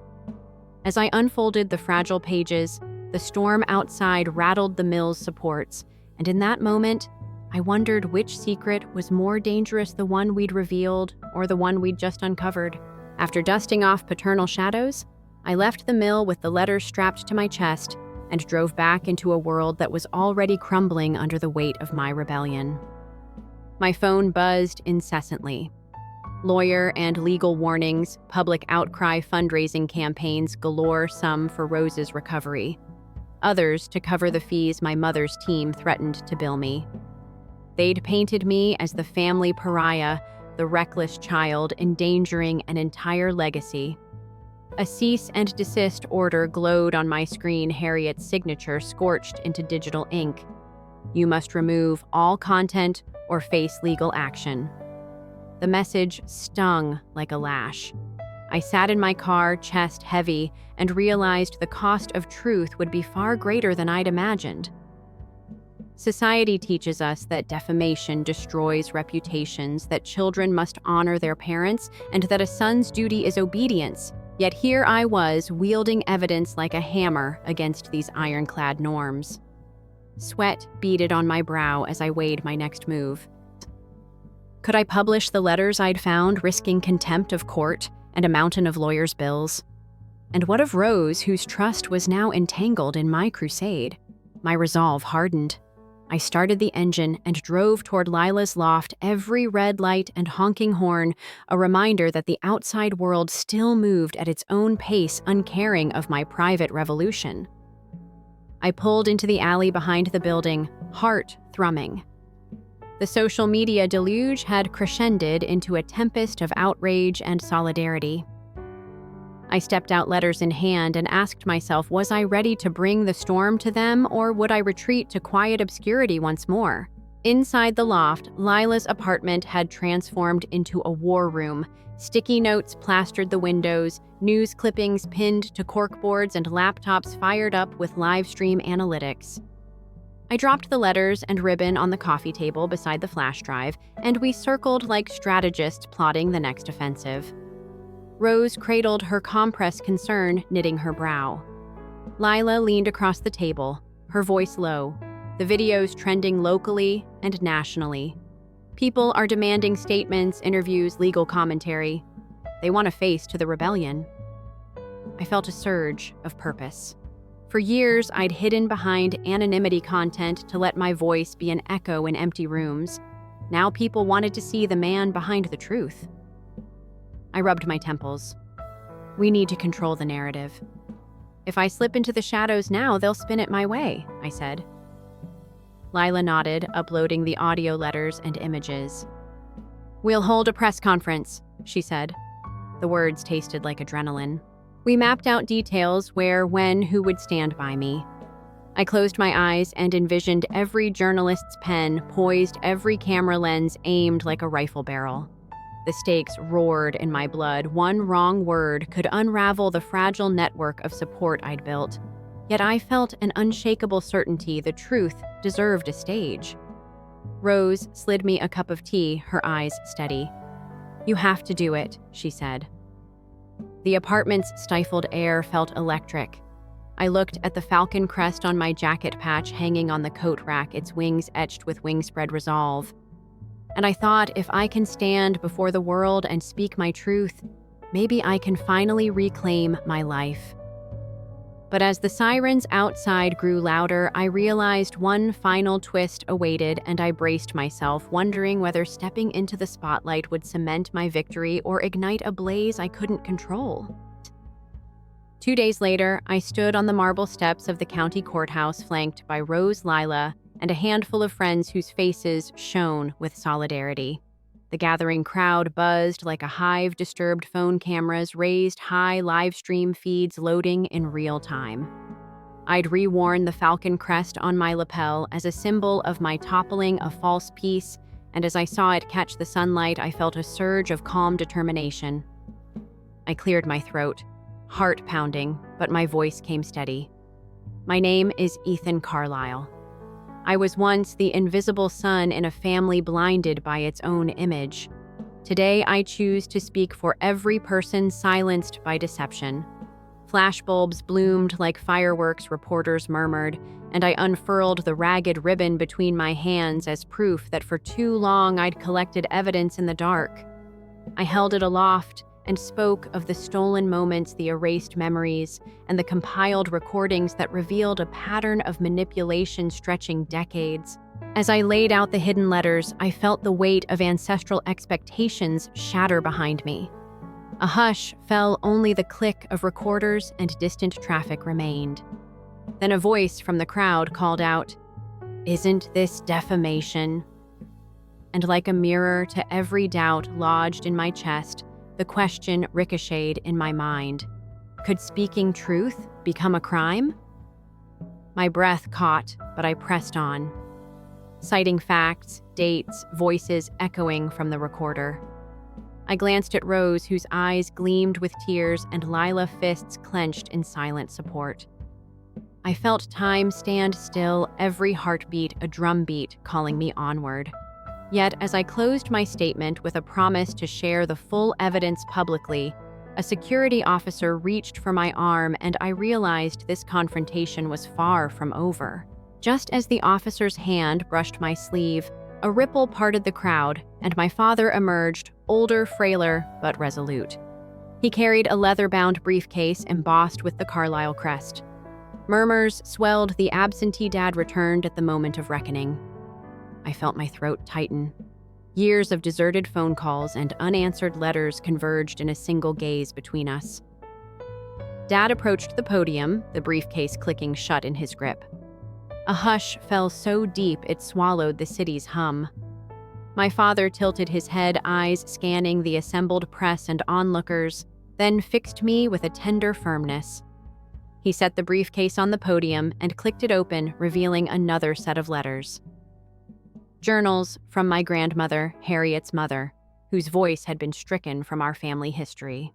As I unfolded the fragile pages, the storm outside rattled the mill's supports, and in that moment, I wondered which secret was more dangerous, the one we'd revealed or the one we'd just uncovered. After dusting off paternal shadows, I left the mill with the letters strapped to my chest and drove back into a world that was already crumbling under the weight of my rebellion. My phone buzzed incessantly. Lawyer and legal warnings, public outcry fundraising campaigns galore, some for Rose's recovery, others to cover the fees my mother's team threatened to bill me. They'd painted me as the family pariah, the reckless child endangering an entire legacy. A cease and desist order glowed on my screen, Harriet's signature scorched into digital ink. You must remove all content or face legal action. The message stung like a lash. I sat in my car, chest heavy, and realized the cost of truth would be far greater than I'd imagined. Society teaches us that defamation destroys reputations, that children must honor their parents, and that a son's duty is obedience. Yet here I was, wielding evidence like a hammer against these ironclad norms. Sweat beaded on my brow as I weighed my next move. Could I publish the letters I'd found, risking contempt of court and a mountain of lawyers' bills? And what of Rose, whose trust was now entangled in my crusade? My resolve hardened. I started the engine and drove toward Lila's loft, every red light and honking horn a reminder that the outside world still moved at its own pace, uncaring of my private revolution. I pulled into the alley behind the building, heart thrumming. The social media deluge had crescended into a tempest of outrage and solidarity. I stepped out, letters in hand, and asked myself, was I ready to bring the storm to them, or would I retreat to quiet obscurity once more? Inside the loft, Lila's apartment had transformed into a war room. Sticky notes plastered the windows, news clippings pinned to corkboards, and laptops fired up with live stream analytics. I dropped the letters and ribbon on the coffee table beside the flash drive, and we circled like strategists plotting the next offensive. Rose cradled her compressed concern, knitting her brow. Lila leaned across the table, her voice low, the videos trending locally and nationally. People are demanding statements, interviews, legal commentary. They want a face to the rebellion. I felt a surge of purpose. For years, I'd hidden behind anonymity content to let my voice be an echo in empty rooms. Now people wanted to see the man behind the truth. I rubbed my temples. We need to control the narrative. If I slip into the shadows now, they'll spin it my way, I said. Lila nodded, uploading the audio letters and images. We'll hold a press conference, she said. The words tasted like adrenaline. We mapped out details, where, when, who would stand by me. I closed my eyes and envisioned every journalist's pen poised, every camera lens aimed like a rifle barrel. The stakes roared in my blood. One wrong word could unravel the fragile network of support I'd built. Yet I felt an unshakable certainty the truth deserved a stage. Rose slid me a cup of tea, her eyes steady. You have to do it, she said. The apartment's stifled air felt electric. I looked at the falcon crest on my jacket patch hanging on the coat rack, its wings etched with wingspread resolve. And I thought, if I can stand before the world and speak my truth, maybe I can finally reclaim my life. But as the sirens outside grew louder, I realized one final twist awaited, and I braced myself, wondering whether stepping into the spotlight would cement my victory or ignite a blaze I couldn't control. 2 days later, I stood on the marble steps of the county courthouse, flanked by Rose, Lila, and a handful of friends whose faces shone with solidarity. The gathering crowd buzzed like a hive, disturbed phone cameras raised high, live stream feeds loading in real time. I'd reworn the falcon crest on my lapel as a symbol of my toppling a false peace, and as I saw it catch the sunlight, I felt a surge of calm determination. I cleared my throat, heart pounding, but my voice came steady. My name is Ethan Carlisle. I was once the invisible son in a family blinded by its own image. Today, I choose to speak for every person silenced by deception. Flashbulbs bloomed like fireworks, reporters murmured, and I unfurled the ragged ribbon between my hands as proof that for too long I'd collected evidence in the dark. I held it aloft and spoke of the stolen moments, the erased memories, and the compiled recordings that revealed a pattern of manipulation stretching decades. As I laid out the hidden letters, I felt the weight of ancestral expectations shatter behind me. A hush fell, only the click of recorders and distant traffic remained. Then a voice from the crowd called out, "Isn't this defamation?" and like a mirror to every doubt lodged in my chest, the question ricocheted in my mind. Could speaking truth become a crime? My breath caught, but I pressed on, citing facts, dates, voices echoing from the recorder. I glanced at Rose, whose eyes gleamed with tears, and Lila, fists clenched in silent support. I felt time stand still, every heartbeat a drumbeat calling me onward. Yet, as I closed my statement with a promise to share the full evidence publicly, a security officer reached for my arm, and I realized this confrontation was far from over. Just as the officer's hand brushed my sleeve, a ripple parted the crowd, and my father emerged, older, frailer, but resolute. He carried a leather-bound briefcase embossed with the Carlisle crest. Murmurs swelled the absentee dad returned at the moment of reckoning. I felt my throat tighten. Years of deserted phone calls and unanswered letters converged in a single gaze between us. Dad approached the podium, the briefcase clicking shut in his grip. A hush fell so deep it swallowed the city's hum. My father tilted his head, eyes scanning the assembled press and onlookers, then fixed me with a tender firmness. He set the briefcase on the podium and clicked it open, revealing another set of letters. Journals from my grandmother, Harriet's mother, whose voice had been stricken from our family history.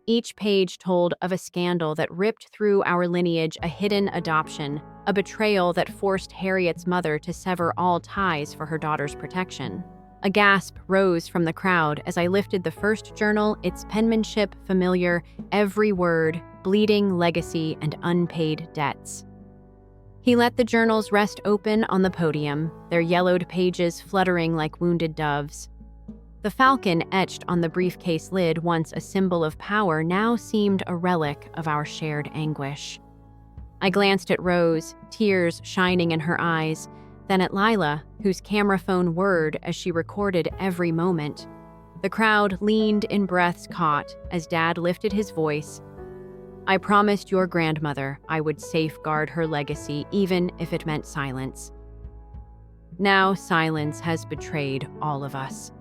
Each page told of a scandal that ripped through our lineage, a hidden adoption, a betrayal that forced Harriet's mother to sever all ties for her daughter's protection. A gasp rose from the crowd as I lifted the first journal, its penmanship familiar, every word, bleeding legacy and unpaid debts. He let the journals rest open on the podium, their yellowed pages fluttering like wounded doves. The falcon etched on the briefcase lid, once a symbol of power, now seemed a relic of our shared anguish. I glanced at Rose, tears shining in her eyes, then at Lila, whose camera phone whirred as she recorded every moment. The crowd leaned in breaths caught as Dad lifted his voice. I promised your grandmother I would safeguard her legacy, even if it meant silence. Now silence has betrayed all of us.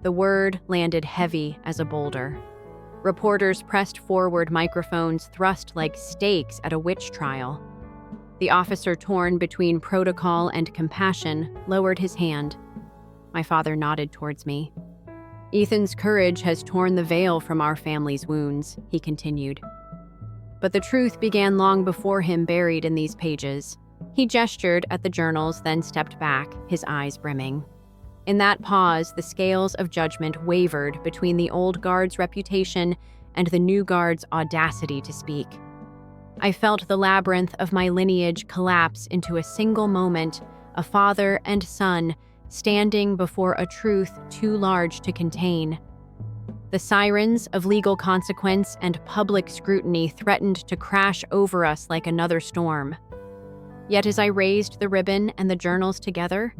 The word landed heavy as a boulder. Reporters pressed forward, microphones thrust like stakes at a witch trial. The officer, torn between protocol and compassion, lowered his hand. My father nodded towards me. Ethan's courage has torn the veil from our family's wounds, he continued. But the truth began long before him, buried in these pages. He gestured at the journals, then stepped back, his eyes brimming. In that pause, the scales of judgment wavered between the old guard's reputation and the new guard's audacity to speak. I felt the labyrinth of my lineage collapse into a single moment, a father and son standing before a truth too large to contain. The sirens of legal consequence and public scrutiny threatened to crash over us like another storm. Yet as I raised the ribbon and the journals together,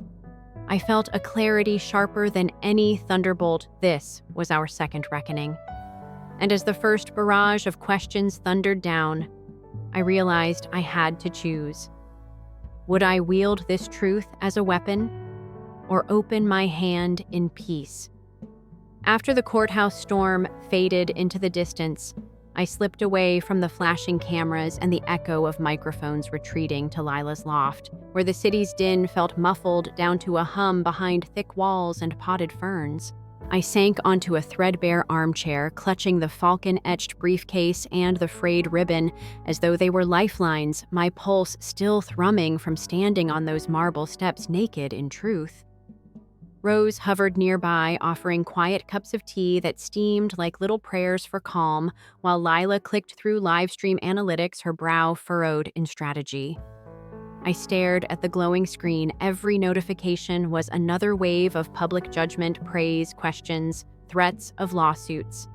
I felt a clarity sharper than any thunderbolt. This was our second reckoning. And as the first barrage of questions thundered down, I realized I had to choose. Would I wield this truth as a weapon, or open my hand in peace? After the courthouse storm faded into the distance, I slipped away from the flashing cameras and the echo of microphones, retreating to Lila's loft, where the city's din felt muffled down to a hum behind thick walls and potted ferns. I sank onto a threadbare armchair, clutching the falcon-etched briefcase and the frayed ribbon as though they were lifelines, my pulse still thrumming from standing on those marble steps naked in truth. Rose hovered nearby, offering quiet cups of tea that steamed like little prayers for calm, while Lila clicked through livestream analytics, her brow furrowed in strategy. I stared at the glowing screen. Every notification was another wave of public judgment, praise, questions, threats of lawsuits.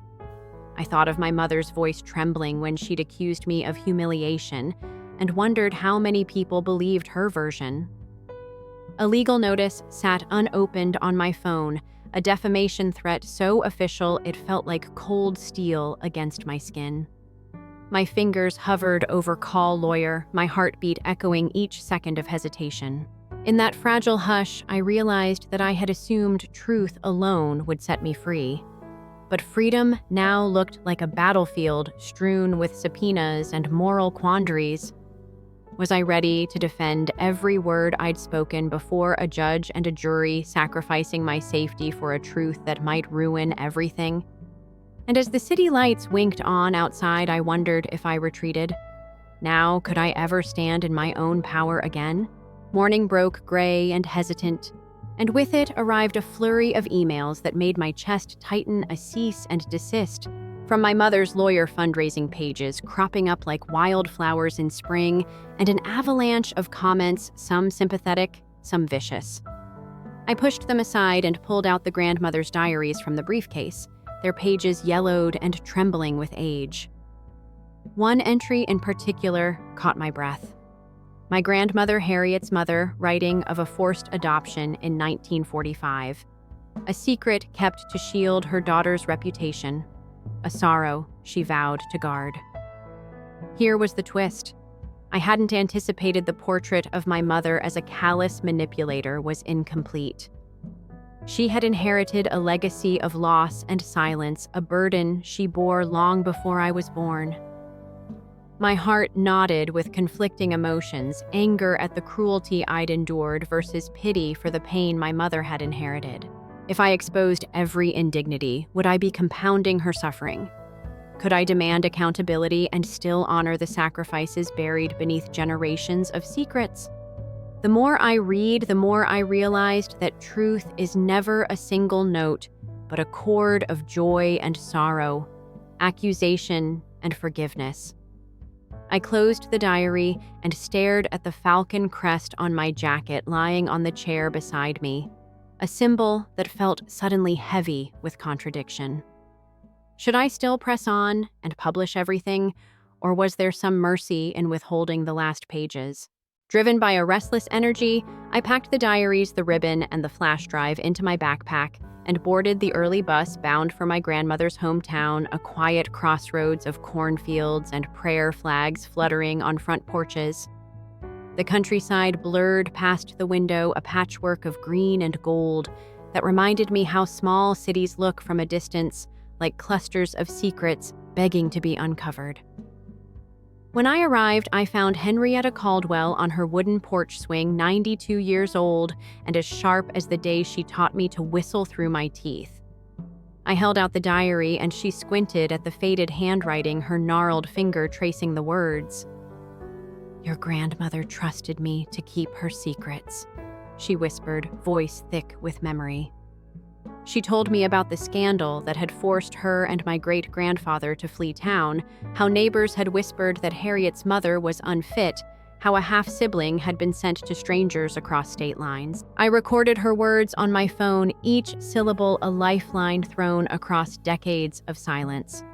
I thought of my mother's voice trembling when she'd accused me of humiliation, and wondered how many people believed her version. A legal notice sat unopened on my phone, a defamation threat so official it felt like cold steel against my skin. My fingers hovered over call lawyer, my heartbeat echoing each second of hesitation. In that fragile hush, I realized that I had assumed truth alone would set me free. But freedom now looked like a battlefield strewn with subpoenas and moral quandaries. Was I ready to defend every word I'd spoken before a judge and a jury, sacrificing my safety for a truth that might ruin everything? And as the city lights winked on outside, I wondered if I retreated. Now, could I ever stand in my own power again? Morning broke gray and hesitant, and with it arrived a flurry of emails that made my chest tighten a cease and desist from my mother's lawyer fundraising pages cropping up like wildflowers in spring, and an avalanche of comments, some sympathetic, some vicious. I pushed them aside and pulled out the grandmother's diaries from the briefcase, their pages yellowed and trembling with age. One entry in particular caught my breath. My grandmother Harriet's mother writing of a forced adoption in 1945, a secret kept to shield her daughter's reputation, a sorrow she vowed to guard. Here was the twist. I hadn't anticipated the portrait of my mother as a callous manipulator was incomplete. She had inherited a legacy of loss and silence, a burden she bore long before I was born. My heart knotted with conflicting emotions, anger at the cruelty I'd endured versus pity for the pain my mother had inherited. If I exposed every indignity, would I be compounding her suffering? Could I demand accountability and still honor the sacrifices buried beneath generations of secrets? The more I read, the more I realized that truth is never a single note, but a chord of joy and sorrow, accusation and forgiveness. I closed the diary and stared at the falcon crest on my jacket lying on the chair beside me, a symbol that felt suddenly heavy with contradiction. Should I still press on and publish everything, or was there some mercy in withholding the last pages? Driven by a restless energy, I packed the diaries, the ribbon, and the flash drive into my backpack and boarded the early bus bound for my grandmother's hometown, a quiet crossroads of cornfields and prayer flags fluttering on front porches. The countryside blurred past the window, a patchwork of green and gold that reminded me how small cities look from a distance, like clusters of secrets begging to be uncovered. When I arrived, I found Henrietta Caldwell on her wooden porch swing, 92 years old and as sharp as the day she taught me to whistle through my teeth. I held out the diary and she squinted at the faded handwriting, her gnarled finger tracing the words. "Your grandmother trusted me to keep her secrets," she whispered, voice thick with memory. She told me about the scandal that had forced her and my great-grandfather to flee town, how neighbors had whispered that Harriet's mother was unfit, how a half-sibling had been sent to strangers across state lines. I recorded her words on my phone, each syllable a lifeline thrown across decades of silence.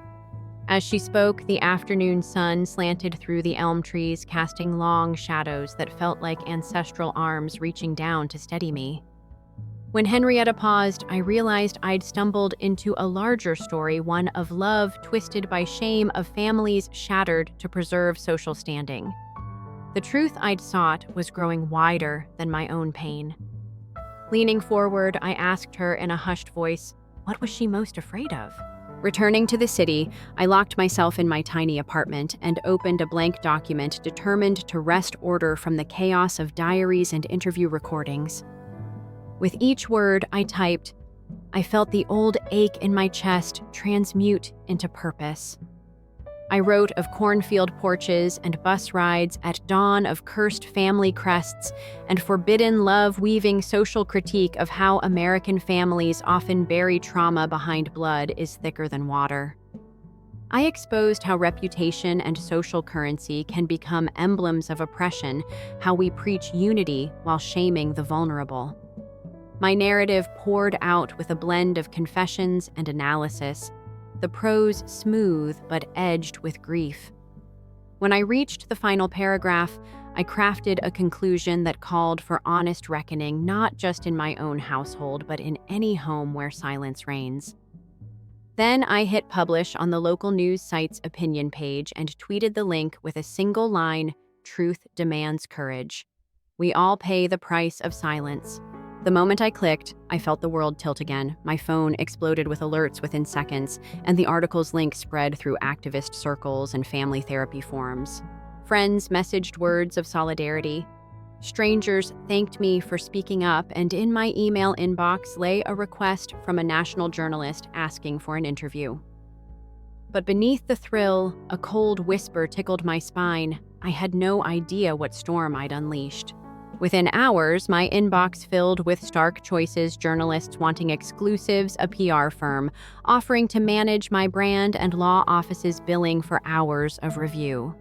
As she spoke, the afternoon sun slanted through the elm trees, casting long shadows that felt like ancestral arms reaching down to steady me. When Henrietta paused, I realized I'd stumbled into a larger story, one of love twisted by shame, of families shattered to preserve social standing. The truth I'd sought was growing wider than my own pain. Leaning forward, I asked her in a hushed voice, what was she most afraid of? Returning to the city, I locked myself in my tiny apartment and opened a blank document determined to wrest order from the chaos of diaries and interview recordings. With each word I typed, I felt the old ache in my chest transmute into purpose. I wrote of cornfield porches and bus rides at dawn, of cursed family crests and forbidden love, weaving social critique of how American families often bury trauma behind blood is thicker than water. I exposed how reputation and social currency can become emblems of oppression, how we preach unity while shaming the vulnerable. My narrative poured out with a blend of confessions and analysis, the prose smooth but edged with grief. When I reached the final paragraph, I crafted a conclusion that called for honest reckoning, not just in my own household, but in any home where silence reigns. Then I hit publish on the local news site's opinion page and tweeted the link with a single line, "Truth demands courage." We all pay the price of silence. The moment I clicked, I felt the world tilt again. My phone exploded with alerts within seconds, and the article's link spread through activist circles and family therapy forums. Friends messaged words of solidarity. Strangers thanked me for speaking up, and in my email inbox lay a request from a national journalist asking for an interview. But beneath the thrill, a cold whisper tickled my spine. I had no idea what storm I'd unleashed. Within hours, my inbox filled with stark choices, journalists wanting exclusives, a PR firm offering to manage my brand, and law offices billing for hours of review.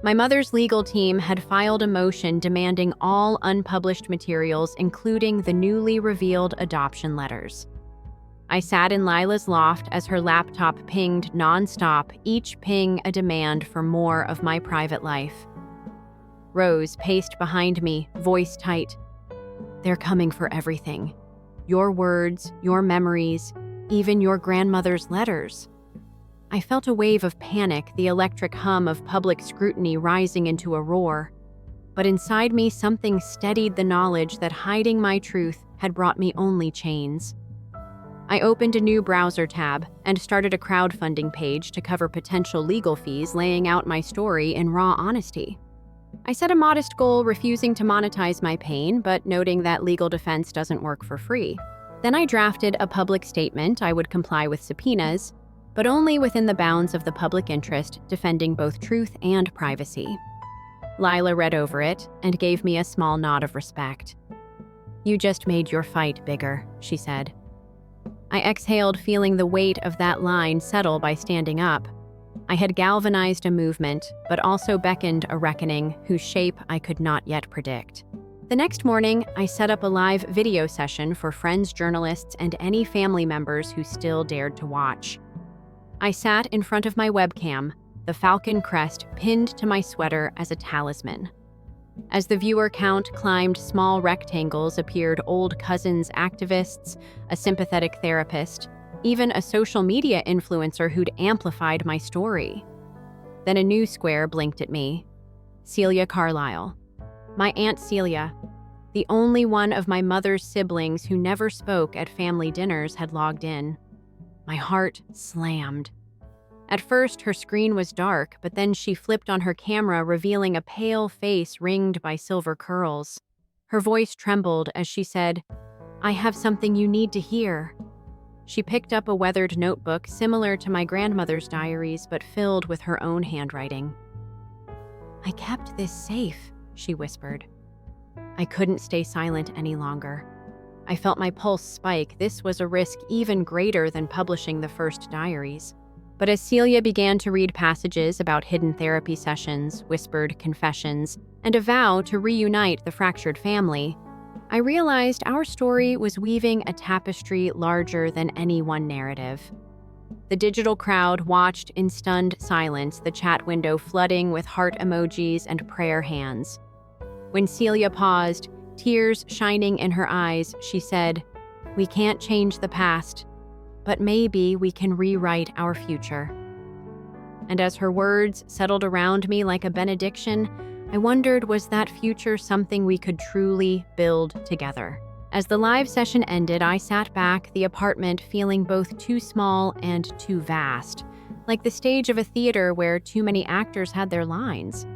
My mother's legal team had filed a motion demanding all unpublished materials, including the newly revealed adoption letters. I sat in Lila's loft as her laptop pinged nonstop, each ping a demand for more of my private life. Rose paced behind me, voice tight. They're coming for everything. Your words, your memories, even your grandmother's letters. I felt a wave of panic, the electric hum of public scrutiny rising into a roar. But inside me, something steadied the knowledge that hiding my truth had brought me only chains. I opened a new browser tab and started a crowdfunding page to cover potential legal fees, laying out my story in raw honesty. I set a modest goal, refusing to monetize my pain, but noting that legal defense doesn't work for free. Then I drafted a public statement I would comply with subpoenas, but only within the bounds of the public interest, defending both truth and privacy. Lila read over it and gave me a small nod of respect. "You just made your fight bigger," she said. I exhaled, feeling the weight of that line settle by standing up. I had galvanized a movement, but also beckoned a reckoning whose shape I could not yet predict. The next morning, I set up a live video session for friends, journalists, and any family members who still dared to watch. I sat in front of my webcam, the falcon crest pinned to my sweater as a talisman. As the viewer count climbed, small rectangles appeared: old cousins, activists, a sympathetic therapist, even a social media influencer who'd amplified my story. Then a new square blinked at me. Celia Carlisle. My Aunt Celia, the only one of my mother's siblings who never spoke at family dinners, had logged in. My heart slammed. At first, her screen was dark, but then she flipped on her camera, revealing a pale face ringed by silver curls. Her voice trembled as she said, "I have something you need to hear." She picked up a weathered notebook similar to my grandmother's diaries, but filled with her own handwriting. "I kept this safe," she whispered. I couldn't stay silent any longer. I felt my pulse spike. This was a risk even greater than publishing the first diaries. But as Celia began to read passages about hidden therapy sessions, whispered confessions, and a vow to reunite the fractured family, I realized our story was weaving a tapestry larger than any one narrative. The digital crowd watched in stunned silence, the chat window flooding with heart emojis and prayer hands. When Celia paused, tears shining in her eyes, she said, "We can't change the past, but maybe we can rewrite our future." And as her words settled around me like a benediction, I wondered, was that future something we could truly build together? As the live session ended, I sat back, the apartment feeling both too small and too vast, like the stage of a theater where too many actors had their lines.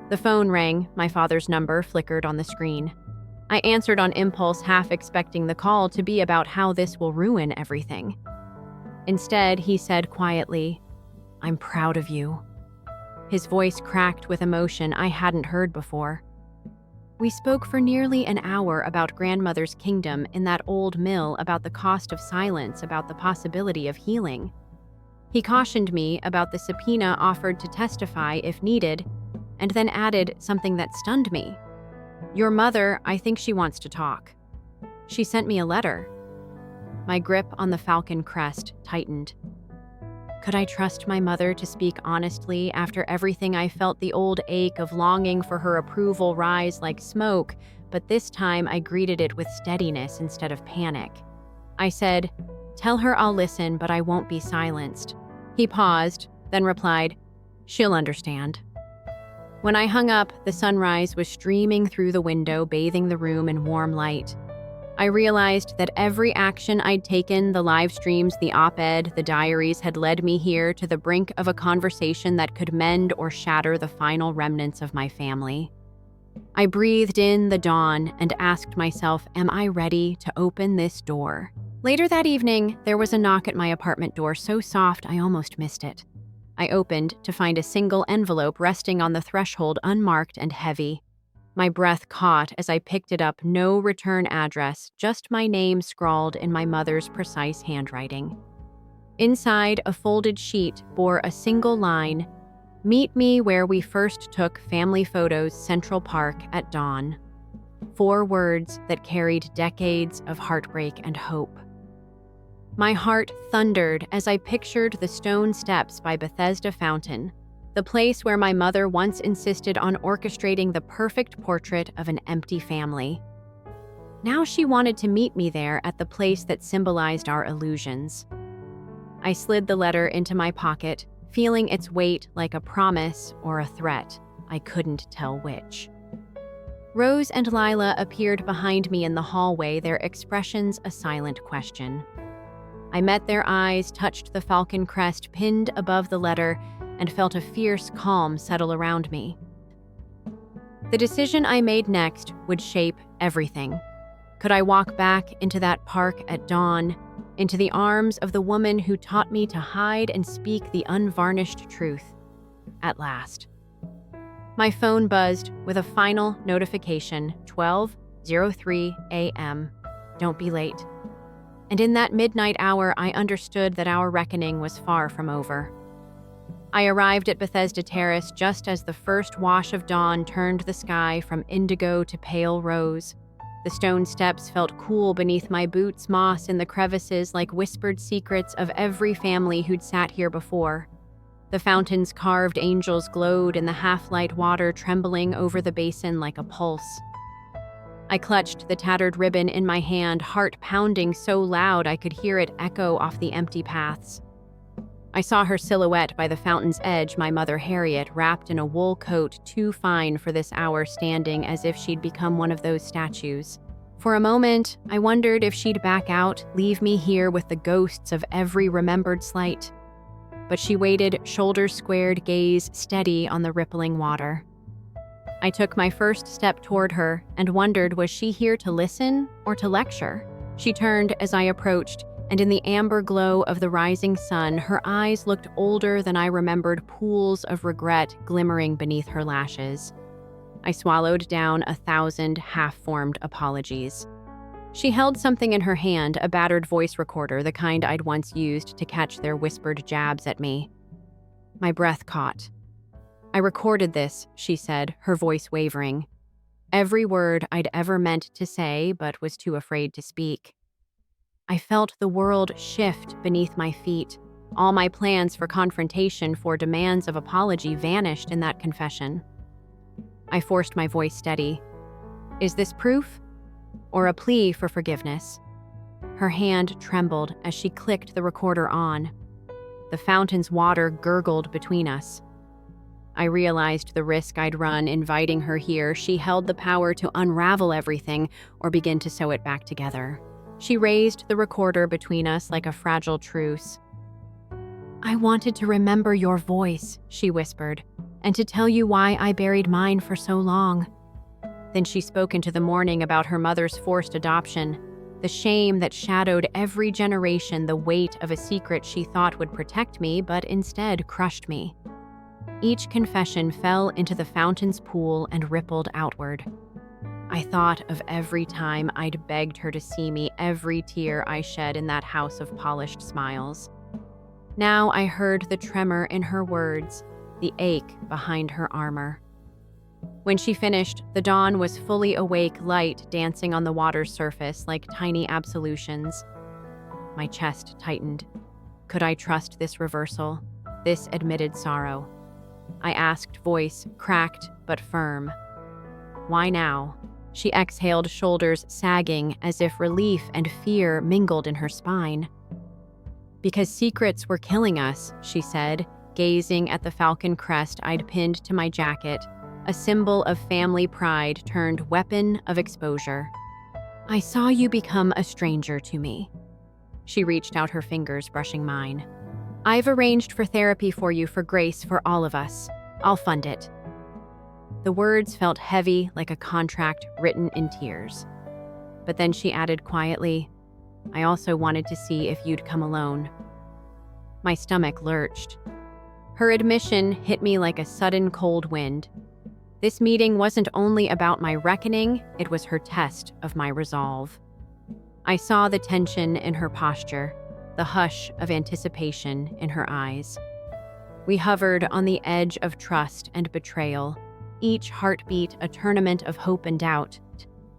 The phone rang. My father's number flickered on the screen. I answered on impulse, half expecting the call to be about how this will ruin everything. Instead, he said quietly, "I'm proud of you." His voice cracked with emotion I hadn't heard before. We spoke for nearly an hour about grandmother's kingdom in that old mill, about the cost of silence, about the possibility of healing. He cautioned me about the subpoena offered to testify if needed, and then added something that stunned me. "Your mother, I think she wants to talk. She sent me a letter." My grip on the falcon crest tightened. Could I trust my mother to speak honestly after everything I felt? The old ache of longing for her approval rise like smoke, but this time I greeted it with steadiness instead of panic. I said, "Tell her I'll listen, but I won't be silenced." He paused, then replied, "She'll understand." When I hung up, the sunrise was streaming through the window, bathing the room in warm light. I realized that every action I'd taken, the live streams, the op-ed, the diaries, had led me here to the brink of a conversation that could mend or shatter the final remnants of my family. I breathed in the dawn and asked myself, am I ready to open this door? Later that evening, there was a knock at my apartment door so soft I almost missed it. I opened to find a single envelope resting on the threshold, unmarked and heavy. My breath caught as I picked it up. No return address, just my name scrawled in my mother's precise handwriting. Inside, a folded sheet bore a single line, "Meet me where we first took family photos, Central Park at dawn." 4 words that carried decades of heartbreak and hope. My heart thundered as I pictured the stone steps by Bethesda Fountain, the place where my mother once insisted on orchestrating the perfect portrait of an empty family. Now she wanted to meet me there at the place that symbolized our illusions. I slid the letter into my pocket, feeling its weight like a promise or a threat. I couldn't tell which. Rose and Lila appeared behind me in the hallway, their expressions a silent question. I met their eyes, touched the falcon crest pinned above the letter, and felt a fierce calm settle around me. The decision I made next would shape everything. Could I walk back into that park at dawn, into the arms of the woman who taught me to hide and speak the unvarnished truth? At last. My phone buzzed with a final notification, 12:03 a.m. Don't be late. And in that midnight hour, I understood that our reckoning was far from over. I arrived at Bethesda Terrace just as the first wash of dawn turned the sky from indigo to pale rose. The stone steps felt cool beneath my boots, moss in the crevices like whispered secrets of every family who'd sat here before. The fountain's carved angels glowed in the half-light water, trembling over the basin like a pulse. I clutched the tattered ribbon in my hand, heart pounding so loud I could hear it echo off the empty paths. I saw her silhouette by the fountain's edge, my mother Harriet, wrapped in a wool coat too fine for this hour, standing as if she'd become one of those statues. For a moment, I wondered if she'd back out, leave me here with the ghosts of every remembered slight. But she waited, shoulders squared, gaze steady on the rippling water. I took my first step toward her and wondered, was she here to listen or to lecture? She turned as I approached, and in the amber glow of the rising sun, her eyes looked older than I remembered, pools of regret glimmering beneath her lashes. I swallowed down 1,000 half-formed apologies. She held something in her hand, a battered voice recorder, the kind I'd once used to catch their whispered jabs at me. My breath caught. "I recorded this," she said, her voice wavering. Every word I'd ever meant to say, but was too afraid to speak. I felt the world shift beneath my feet. All my plans for confrontation, for demands of apology, vanished in that confession. I forced my voice steady. "Is this proof? Or a plea for forgiveness?" Her hand trembled as she clicked the recorder on. The fountain's water gurgled between us. I realized the risk I'd run inviting her here. She held the power to unravel everything or begin to sew it back together. She raised the recorder between us like a fragile truce. "I wanted to remember your voice," she whispered, "and to tell you why I buried mine for so long." Then she spoke into the morning about her mother's forced adoption, the shame that shadowed every generation, the weight of a secret she thought would protect me, but instead crushed me. Each confession fell into the fountain's pool and rippled outward. I thought of every time I'd begged her to see me, every tear I shed in that house of polished smiles. Now I heard the tremor in her words, the ache behind her armor. When she finished, the dawn was fully awake, light dancing on the water's surface like tiny absolutions. My chest tightened. Could I trust this reversal, this admitted sorrow? I asked, voice cracked but firm. "Why now?" She exhaled, shoulders sagging as if relief and fear mingled in her spine. "Because secrets were killing us," she said, gazing at the falcon crest I'd pinned to my jacket, a symbol of family pride turned weapon of exposure. I saw you become a stranger to me. She reached out her fingers, brushing mine. I've arranged for therapy for you for Grace, for all of us. I'll fund it. The words felt heavy, like a contract written in tears. But then she added quietly, I also wanted to see if you'd come alone. My stomach lurched. Her admission hit me like a sudden cold wind. This meeting wasn't only about my reckoning, it was her test of my resolve. I saw the tension in her posture, the hush of anticipation in her eyes. We hovered on the edge of trust and betrayal, each heartbeat a tournament of hope and doubt.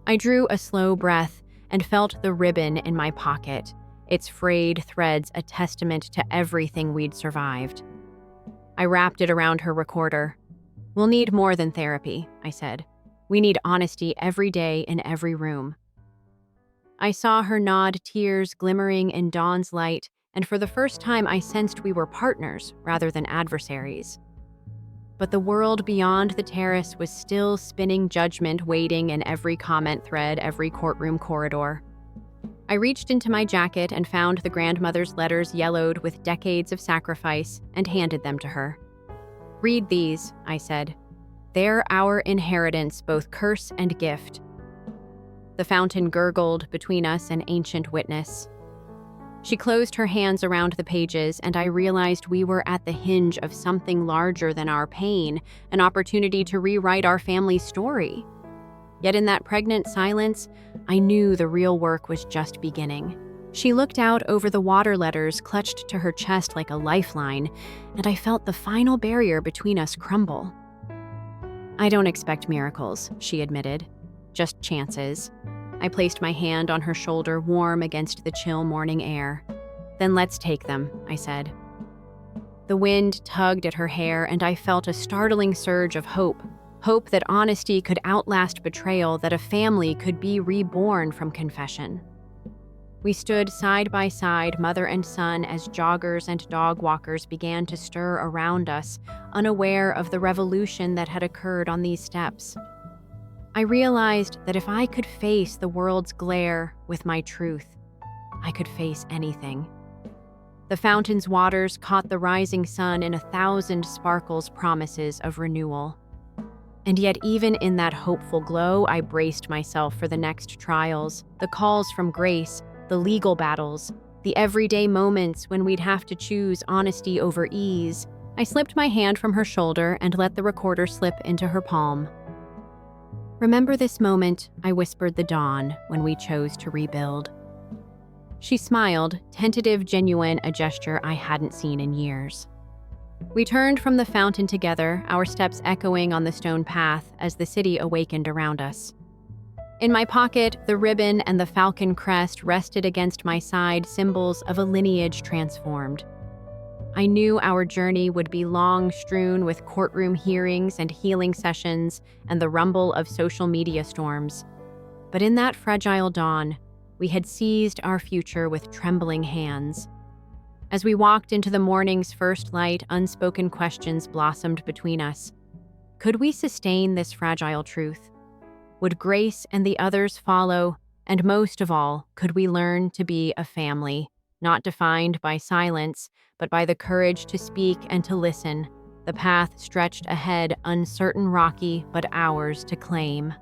I drew a slow breath and felt the ribbon in my pocket, its frayed threads a testament to everything we'd survived. I wrapped it around her recorder. We'll need more than therapy, I said. We need honesty every day in every room. I saw her nod, tears glimmering in dawn's light, and for the first time I sensed we were partners rather than adversaries. But the world beyond the terrace was still spinning judgment, waiting in every comment thread, every courtroom corridor. I reached into my jacket and found the grandmother's letters yellowed with decades of sacrifice and handed them to her. Read these, I said. They're our inheritance, both curse and gift. The fountain gurgled between us, an ancient witness. She closed her hands around the pages, and I realized we were at the hinge of something larger than our pain, an opportunity to rewrite our family's story. Yet in that pregnant silence, I knew the real work was just beginning. She looked out over the water letters clutched to her chest like a lifeline, and I felt the final barrier between us crumble. I don't expect miracles, she admitted. Just chances. I placed my hand on her shoulder, warm against the chill morning air. Then let's take them, I said. The wind tugged at her hair, and I felt a startling surge of hope. Hope that honesty could outlast betrayal, that a family could be reborn from confession. We stood side by side, mother and son, as joggers and dog walkers began to stir around us, unaware of the revolution that had occurred on these steps. I realized that if I could face the world's glare with my truth, I could face anything. The fountain's waters caught the rising sun in 1,000 sparkles promises of renewal. And yet even in that hopeful glow, I braced myself for the next trials, the calls from Grace, the legal battles, the everyday moments when we'd have to choose honesty over ease. I slipped my hand from her shoulder and let the recorder slip into her palm. Remember this moment, I whispered, the dawn when we chose to rebuild. She smiled, tentative, genuine, a gesture I hadn't seen in years. We turned from the fountain together, our steps echoing on the stone path as the city awakened around us. In my pocket, the ribbon and the falcon crest rested against my side, symbols of a lineage transformed. I knew our journey would be long, strewn with courtroom hearings and healing sessions and the rumble of social media storms. But in that fragile dawn, we had seized our future with trembling hands. As we walked into the morning's first light, unspoken questions blossomed between us. Could we sustain this fragile truth? Would Grace and the others follow? And most of all, could we learn to be a family, not defined by silence, but by the courage to speak and to listen? The path stretched ahead, uncertain, rocky, but ours to claim.